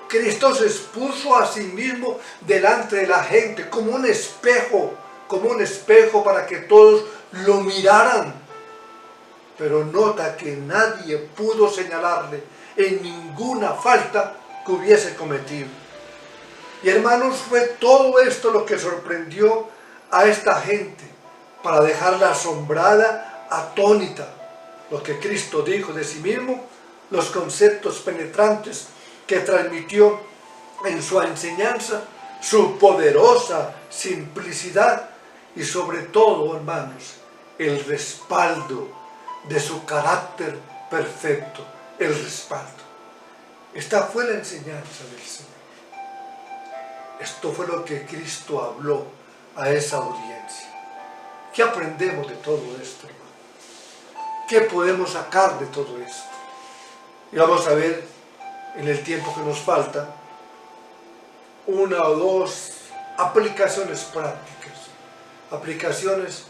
Cristo se expuso a sí mismo delante de la gente como un espejo para que todos lo miraran. Pero nota que nadie pudo señalarle en ninguna falta que hubiese cometido. Y hermanos, fue todo esto lo que sorprendió a esta gente para dejarla asombrada, atónita. Lo que Cristo dijo de sí mismo, los conceptos penetrantes que transmitió en su enseñanza, su poderosa simplicidad y sobre todo, hermanos, el respaldo de su carácter perfecto, el respaldo. Esta fue la enseñanza del Señor. Esto fue lo que Cristo habló a esa audiencia. ¿Qué aprendemos de todo esto, hermano? ¿Qué podemos sacar de todo esto? Y vamos a ver en el tiempo que nos falta una o dos aplicaciones prácticas, aplicaciones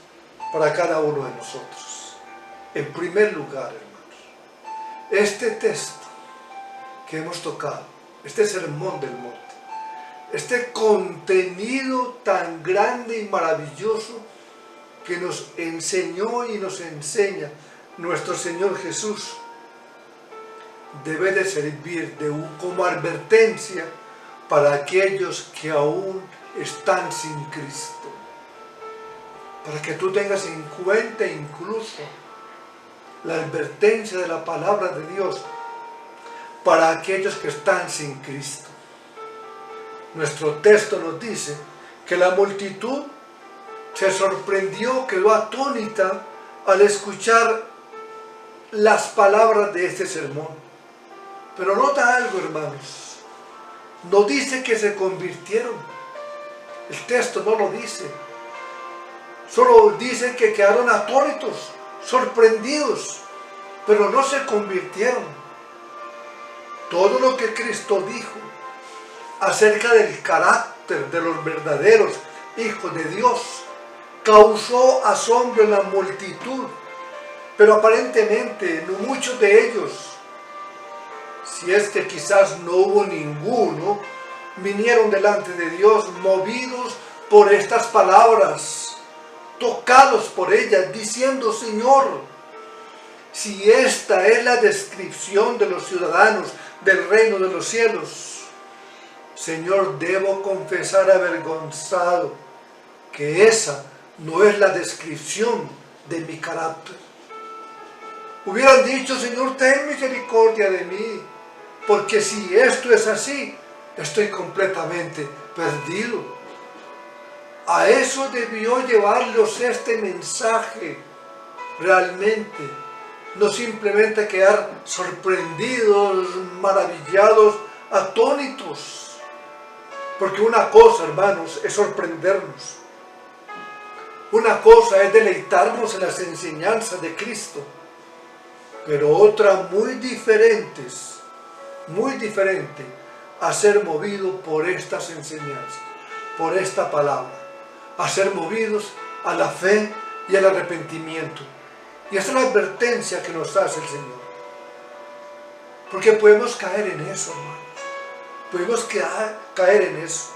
para cada uno de nosotros. En primer lugar, hermanos, este texto que hemos tocado, este sermón del monte, este contenido tan grande y maravilloso que nos enseñó y nos enseña nuestro Señor Jesús, debe de servir como advertencia para aquellos que aún están sin Cristo. Para que tú tengas en cuenta incluso la advertencia de la palabra de Dios para aquellos que están sin Cristo. Nuestro texto nos dice que la multitud se sorprendió, quedó atónita al escuchar las palabras de este sermón. Pero nota algo, hermanos, no dice que se convirtieron, el texto no lo dice, solo dice que quedaron atónitos, sorprendidos, pero no se convirtieron. Todo lo que Cristo dijo acerca del carácter de los verdaderos hijos de Dios causó asombro en la multitud, pero aparentemente no muchos de ellos, si es que quizás no hubo ninguno, vinieron delante de Dios movidos por estas palabras, tocados por ellas, diciendo: Señor, si esta es la descripción de los ciudadanos del reino de los cielos, Señor, debo confesar avergonzado que esa no es la descripción de mi carácter. Hubieran dicho: Señor, ten misericordia de mí, porque si esto es así, estoy completamente perdido. A eso debió llevarlos este mensaje realmente, no simplemente quedar sorprendidos, maravillados, atónitos. Porque una cosa, hermanos, es sorprendernos. Una cosa es deleitarnos en las enseñanzas de Cristo. Pero otra muy diferente, a ser movido por estas enseñanzas, por esta palabra, a ser movidos a la fe y al arrepentimiento. Y esta es la advertencia que nos hace el Señor. Porque podemos caer en eso, hermanos. Podemos caer en eso.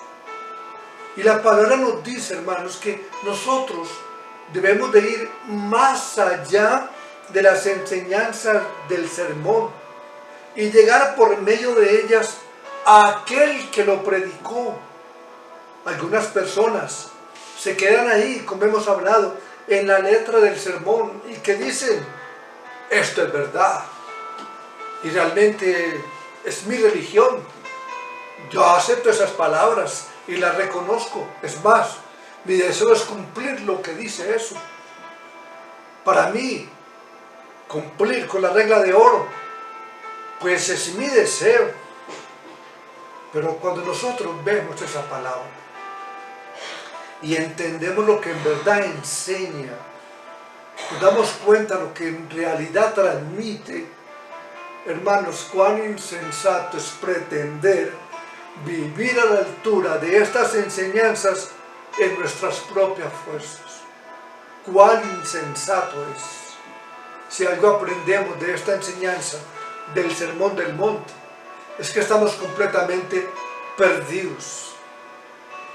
Y la palabra nos dice, hermanos, que nosotros debemos de ir más allá de las enseñanzas del sermón y llegar por medio de ellas a aquel que lo predicó. Algunas personas se quedan ahí, como hemos hablado, en la letra del sermón y que dicen: esto es verdad y realmente es mi religión, yo acepto esas palabras y las reconozco, es más, mi deseo es cumplir lo que dice eso. Para mí, cumplir con la regla de oro, pues es mi deseo. Pero cuando nosotros vemos esa palabra y entendemos lo que en verdad enseña, nos damos cuenta de lo que en realidad transmite, hermanos, cuán insensato es pretender vivir a la altura de estas enseñanzas en nuestras propias fuerzas. Cuán insensato es. Si algo aprendemos de esta enseñanza del Sermón del Monte, es que estamos completamente perdidos,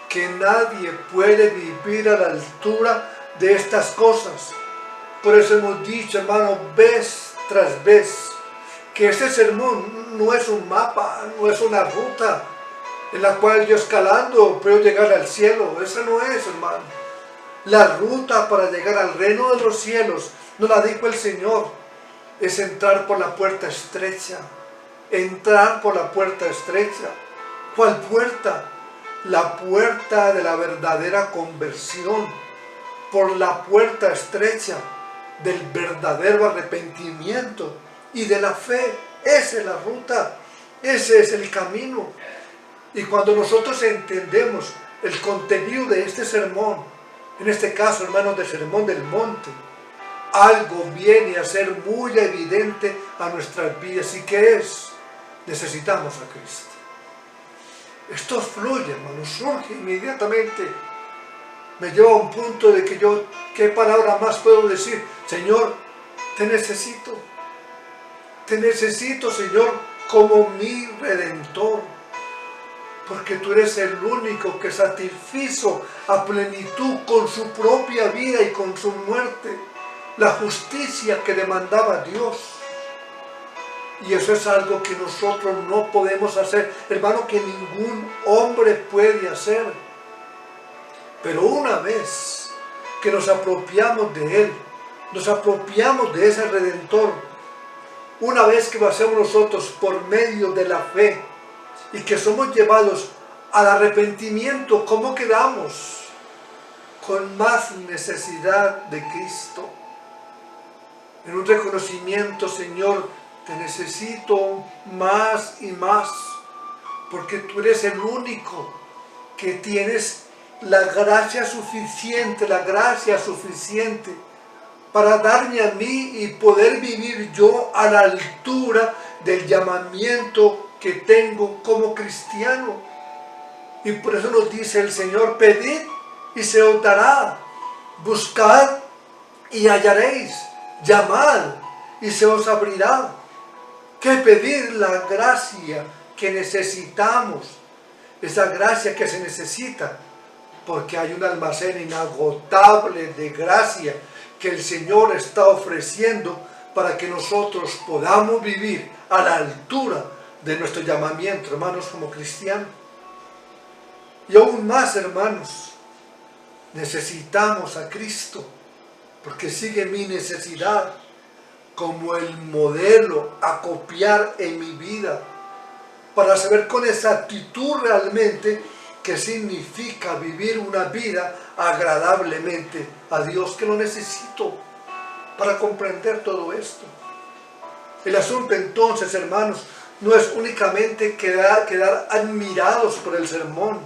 que nadie puede vivir a la altura de estas cosas. Por eso hemos dicho, hermano, vez tras vez, que este sermón no es un mapa, no es una ruta en la cual yo escalando puedo llegar al cielo. Esa no es, hermano. La ruta para llegar al reino de los cielos, nos la dijo el Señor, es entrar por la puerta estrecha. Entrar por la puerta estrecha. ¿Cuál puerta? La puerta de la verdadera conversión. Por la puerta estrecha del verdadero arrepentimiento y de la fe. Esa es la ruta. Ese es el camino. Y cuando nosotros entendemos el contenido de este sermón, en este caso, hermanos, del Sermón del Monte, algo viene a ser muy evidente a nuestras vidas. ¿Y qué es? Necesitamos a Cristo. Esto fluye, hermanos, surge inmediatamente. Me lleva a un punto de que yo, ¿qué palabra más puedo decir? Señor, te necesito. Te necesito, Señor, como mi Redentor. Porque tú eres el único que satisfizo a plenitud con su propia vida y con su muerte la justicia que demandaba Dios. Y eso es algo que nosotros no podemos hacer, hermano, que ningún hombre puede hacer. Pero una vez que nos apropiamos de Él, nos apropiamos de ese Redentor, una vez que lo hacemos nosotros por medio de la fe y que somos llevados al arrepentimiento, ¿cómo quedamos? Con más necesidad de Cristo. En un reconocimiento, Señor, te necesito más y más, porque tú eres el único que tienes la gracia suficiente para darme a mí y poder vivir yo a la altura del llamamiento que tengo como cristiano. Y por eso nos dice el Señor: pedid y se os dará, buscad y hallaréis, llamad y se os abrirá. Que pedir la gracia que necesitamos esa gracia que se necesita, porque hay un almacén inagotable de gracia que el Señor está ofreciendo para que nosotros podamos vivir a la altura de nuestro llamamiento, hermanos, como cristianos. Y aún más, hermanos, necesitamos a Cristo, porque sigue mi necesidad como el modelo a copiar en mi vida, para saber con exactitud realmente qué significa vivir una vida agradablemente a Dios, que lo necesito para comprender todo esto. El asunto entonces, hermanos, no es únicamente quedar admirados por el sermón,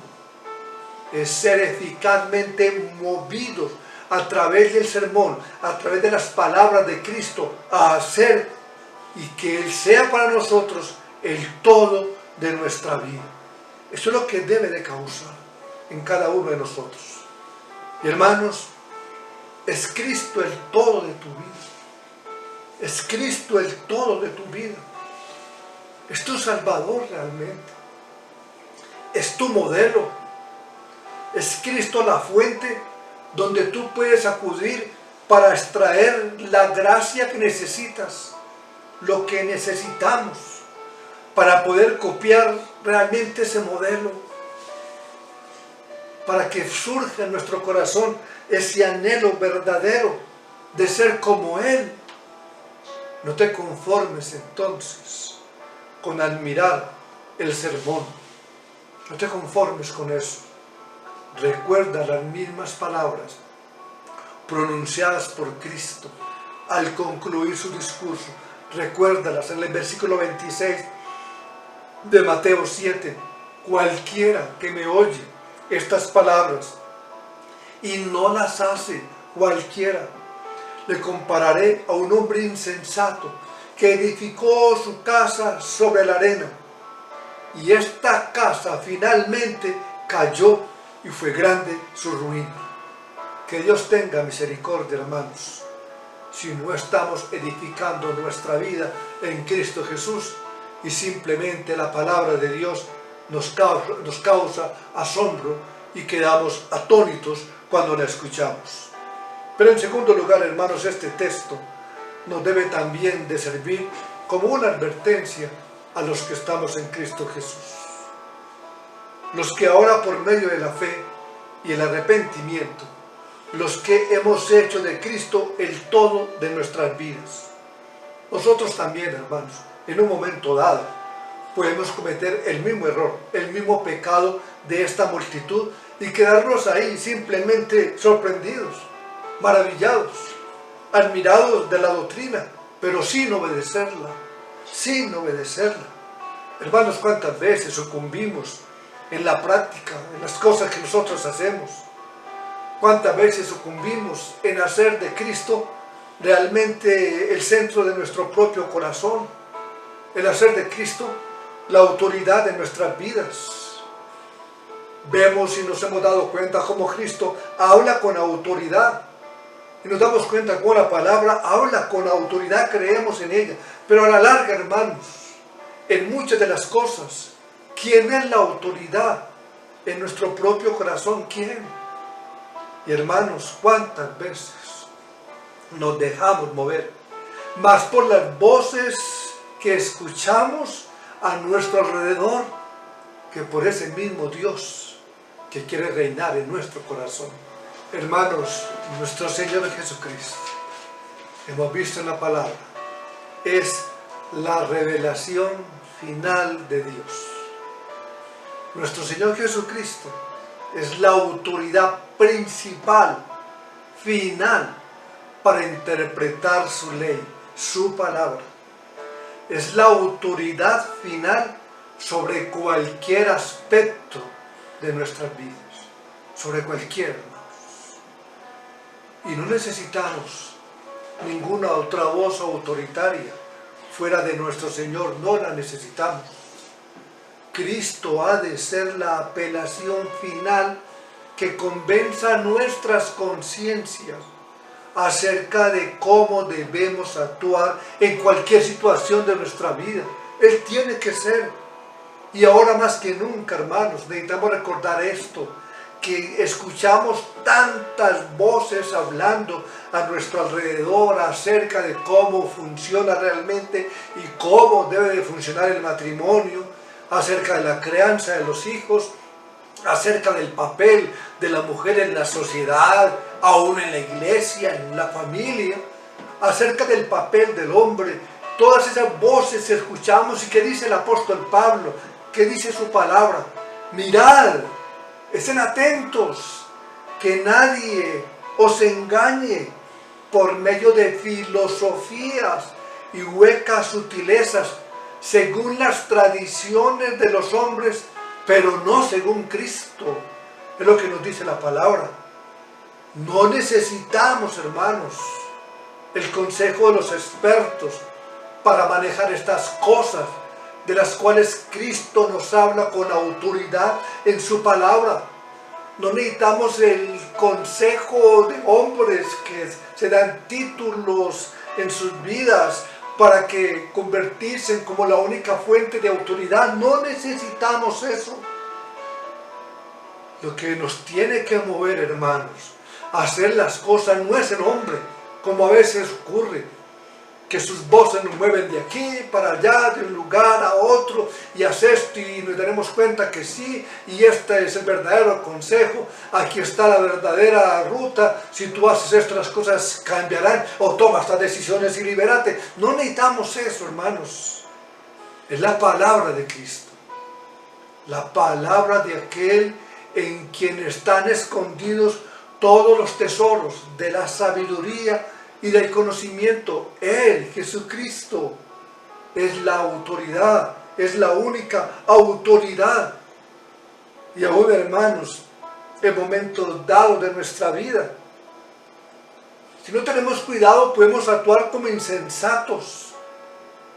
es ser eficazmente movidos a través del sermón, a través de las palabras de Cristo, a hacer y que Él sea para nosotros el todo de nuestra vida. Eso es lo que debe de causar en cada uno de nosotros. Y hermanos, es Cristo el todo de tu vida. Es Cristo el todo de tu vida. Es tu Salvador realmente. Es tu modelo. Es Cristo la fuente donde tú puedes acudir para extraer la gracia que necesitas, lo que necesitamos para poder copiar realmente ese modelo, para que surja en nuestro corazón ese anhelo verdadero de ser como Él. No te conformes entonces con admirar el sermón, no te conformes con eso. Recuerda las mismas palabras pronunciadas por Cristo al concluir su discurso. Recuérdalas en el versículo 26 de Mateo 7. Cualquiera que me oye estas palabras y no las hace, cualquiera, le compararé a un hombre insensato que edificó su casa sobre la arena. Y esta casa finalmente cayó y fue grande su ruina. Que Dios tenga misericordia, hermanos, si no estamos edificando nuestra vida en Cristo Jesús y simplemente la palabra de Dios nos causa asombro y quedamos atónitos cuando la escuchamos. Pero en segundo lugar, hermanos, este texto nos debe también de servir como una advertencia a los que estamos en Cristo Jesús. Los que ahora por medio de la fe y el arrepentimiento, los que hemos hecho de Cristo el todo de nuestras vidas. Nosotros también, hermanos, en un momento dado, podemos cometer el mismo error, el mismo pecado de esta multitud y quedarnos ahí simplemente sorprendidos, maravillados, admirados de la doctrina, pero sin obedecerla, sin obedecerla. Hermanos, ¿cuántas veces sucumbimos en la práctica, en las cosas que nosotros hacemos? ¿Cuántas veces sucumbimos en hacer de Cristo realmente el centro de nuestro propio corazón? El hacer de Cristo la autoridad de nuestras vidas. Vemos y nos hemos dado cuenta cómo Cristo habla con autoridad. Y nos damos cuenta cómo la palabra habla con autoridad, creemos en ella. Pero a la larga, hermanos, en muchas de las cosas, ¿quién es la autoridad en nuestro propio corazón? ¿Quién? Y hermanos, ¿cuántas veces nos dejamos mover más por las voces que escuchamos a nuestro alrededor que por ese mismo Dios que quiere reinar en nuestro corazón? Hermanos, nuestro Señor Jesucristo, hemos visto en la palabra, es la revelación final de Dios. Nuestro Señor Jesucristo es la autoridad principal, final, para interpretar su ley, su palabra. Es la autoridad final sobre cualquier aspecto de nuestras vidas, sobre cualquier, hermanos. Y no necesitamos ninguna otra voz autoritaria fuera de nuestro Señor, no la necesitamos. Cristo ha de ser la apelación final que convenza nuestras conciencias acerca de cómo debemos actuar en cualquier situación de nuestra vida. Él tiene que ser Y ahora más que nunca, hermanos, necesitamos recordar esto, que escuchamos tantas voces hablando a nuestro alrededor acerca de cómo funciona realmente y cómo debe de funcionar el matrimonio, acerca de la crianza de los hijos, acerca del papel de la mujer en la sociedad, aún en la iglesia, en la familia, acerca del papel del hombre. Todas esas voces escuchamos. ¿Y qué dice el apóstol Pablo? ¿Qué dice su palabra? Mirad, estén atentos, que nadie os engañe por medio de filosofías y huecas sutilezas, según las tradiciones de los hombres, pero no según Cristo. Es lo que nos dice la palabra. No necesitamos, hermanos, el consejo de los expertos para manejar estas cosas, de las cuales Cristo nos habla con autoridad en su palabra. No necesitamos el consejo de hombres que se dan títulos en sus vidas para que convertirse como la única fuente de autoridad. No necesitamos eso. Lo que nos tiene que mover, hermanos, a hacer las cosas no es el hombre, como a veces ocurre, que sus voces nos mueven de aquí para allá, de un lugar a otro, y haces esto y nos daremos cuenta que sí, y este es el verdadero consejo, aquí está la verdadera ruta, si tú haces esto las cosas cambiarán, o tomas estas decisiones y libérate. No necesitamos eso, hermanos. Es la palabra de Cristo, la palabra de aquel en quien están escondidos todos los tesoros de la sabiduría y del conocimiento. Él, Jesucristo, es la autoridad, es la única autoridad. Y aún, hermanos, en momentos dados de nuestra vida, si no tenemos cuidado, podemos actuar como insensatos,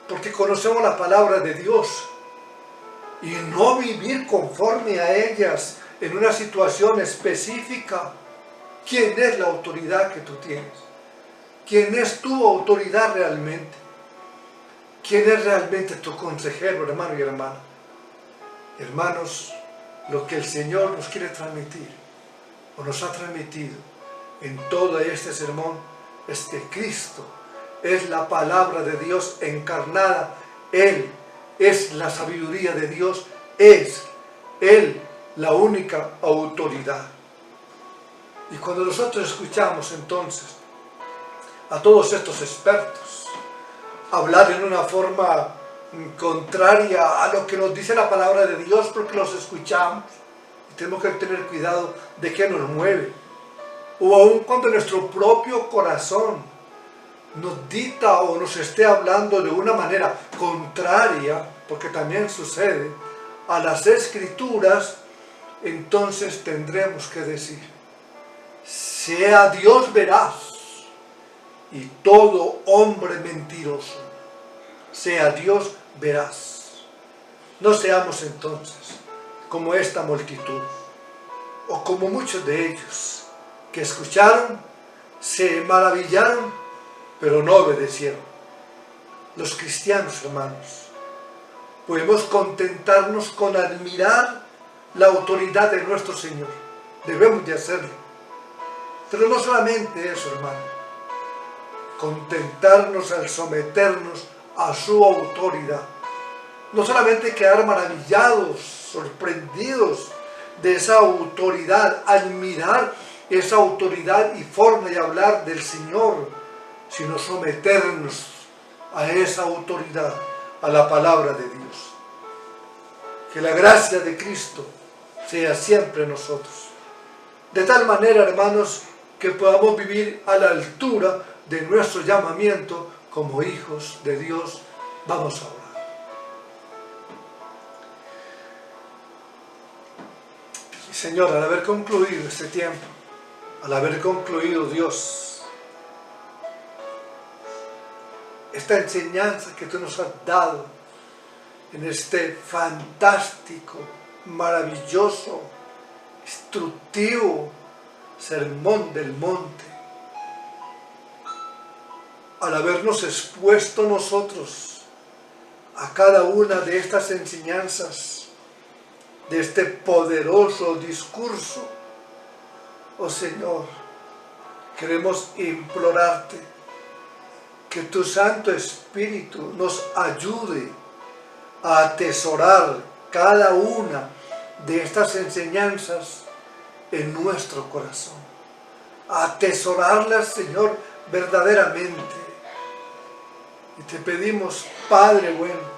porque conocemos la palabra de Dios, y no vivir conforme a ellas en una situación específica. ¿Quién es la autoridad que tú tienes? ¿Quién es tu autoridad realmente? ¿Quién es realmente tu consejero, hermano y hermana? Hermanos, lo que el Señor nos quiere transmitir, o nos ha transmitido en todo este sermón, es que Cristo es la palabra de Dios encarnada. Él es la sabiduría de Dios. Es Él la única autoridad. Y cuando nosotros escuchamos entonces a todos estos expertos hablar en una forma contraria a lo que nos dice la palabra de Dios, porque los escuchamos y tenemos que tener cuidado de qué nos mueve, o aun cuando nuestro propio corazón nos dicta o nos esté hablando de una manera contraria, porque también sucede, a las Escrituras, entonces tendremos que decir: sea Dios veraz y todo hombre mentiroso, sea Dios veraz. No seamos entonces como esta multitud, o como muchos de ellos, que escucharon, se maravillaron, pero no obedecieron. Los cristianos, hermanos, podemos contentarnos con admirar la autoridad de nuestro Señor. Debemos de hacerlo. Pero no solamente eso, hermano. Contentarnos al someternos a su autoridad. No solamente quedar maravillados, sorprendidos de esa autoridad, admirar esa autoridad y forma de hablar del Señor, sino someternos a esa autoridad, a la palabra de Dios. Que la gracia de Cristo sea siempre en nosotros. De tal manera, hermanos, que podamos vivir a la altura de nuestro llamamiento como hijos de Dios. Vamos a orar. Señor, al haber concluido este tiempo, al haber concluido, Dios, esta enseñanza que tú nos has dado en este fantástico, maravilloso, instructivo sermón del monte, al habernos expuesto nosotros a cada una de estas enseñanzas, de este poderoso discurso. Oh Señor, queremos implorarte que tu Santo Espíritu nos ayude a atesorar cada una de estas enseñanzas en nuestro corazón. A atesorarlas, Señor, verdaderamente. Y te pedimos, Padre bueno,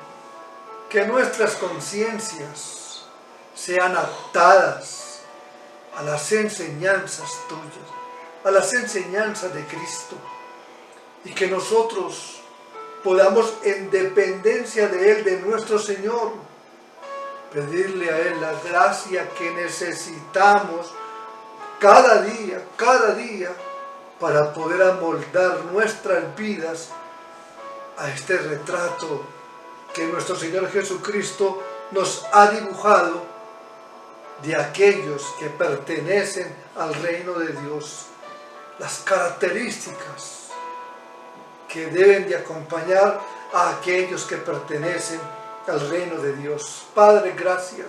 que nuestras conciencias sean atadas a las enseñanzas tuyas, a las enseñanzas de Cristo, y que nosotros podamos, en dependencia de Él, de nuestro Señor, pedirle a Él la gracia que necesitamos cada día, para poder amoldar nuestras vidas a este retrato que nuestro Señor Jesucristo nos ha dibujado de aquellos que pertenecen al reino de Dios, las características que deben de acompañar a aquellos que pertenecen al reino de Dios. Padre, gracias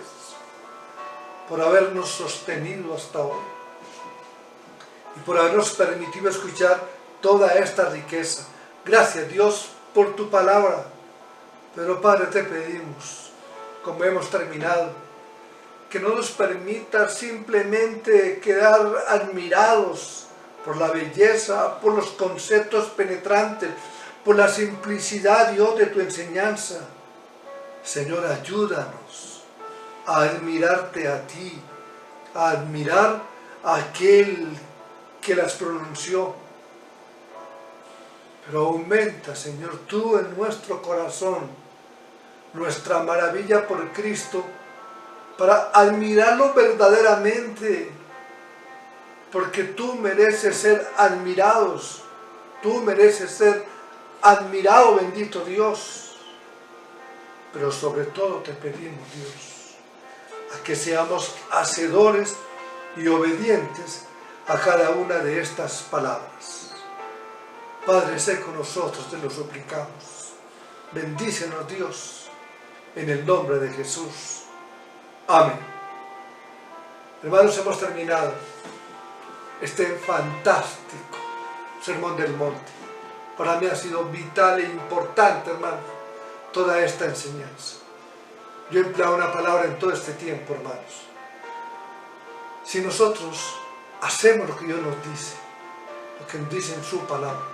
por habernos sostenido hasta hoy y por habernos permitido escuchar toda esta riqueza. Gracias, Dios, por tu palabra. Pero Padre, te pedimos, como hemos terminado, que no nos permita simplemente quedar admirados por la belleza, por los conceptos penetrantes, por la simplicidad, Dios, de tu enseñanza. Señor, ayúdanos a admirarte a ti, a admirar a aquel que las pronunció. Pero aumenta, Señor, tú en nuestro corazón nuestra maravilla por Cristo, para admirarlo verdaderamente, porque tú mereces ser admirados, tú mereces ser admirado, bendito Dios. Pero sobre todo te pedimos, Dios, a que seamos hacedores y obedientes a cada una de estas palabras. Padre, sé con nosotros, te lo suplicamos. Bendícenos, Dios, en el nombre de Jesús. Amén. Hermanos, hemos terminado este fantástico Sermón del Monte. Para mí ha sido vital e importante, hermanos, toda esta enseñanza. Yo he empleado una palabra en todo este tiempo, hermanos. Si nosotros hacemos lo que Dios nos dice, lo que nos dice en su palabra,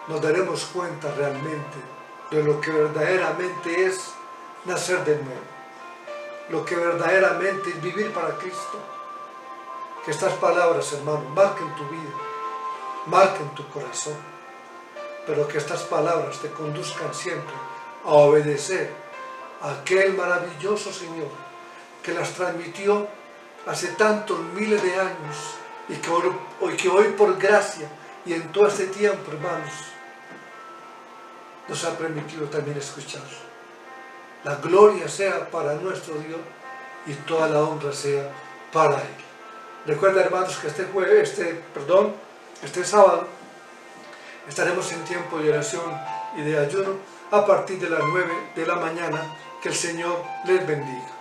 nos daremos cuenta realmente de lo que verdaderamente es nacer de nuevo, lo que verdaderamente es vivir para Cristo. Que estas palabras, hermanos, marquen tu vida, marquen tu corazón, pero que estas palabras te conduzcan siempre a obedecer a aquel maravilloso Señor que las transmitió hace tantos miles de años y que hoy por gracia y en todo este tiempo, hermanos, nos ha permitido también escuchar. La gloria sea para nuestro Dios y toda la honra sea para Él. Recuerda, hermanos, que este sábado estaremos en tiempo de oración y de ayuno a partir de las 9 de la mañana. Que el Señor les bendiga.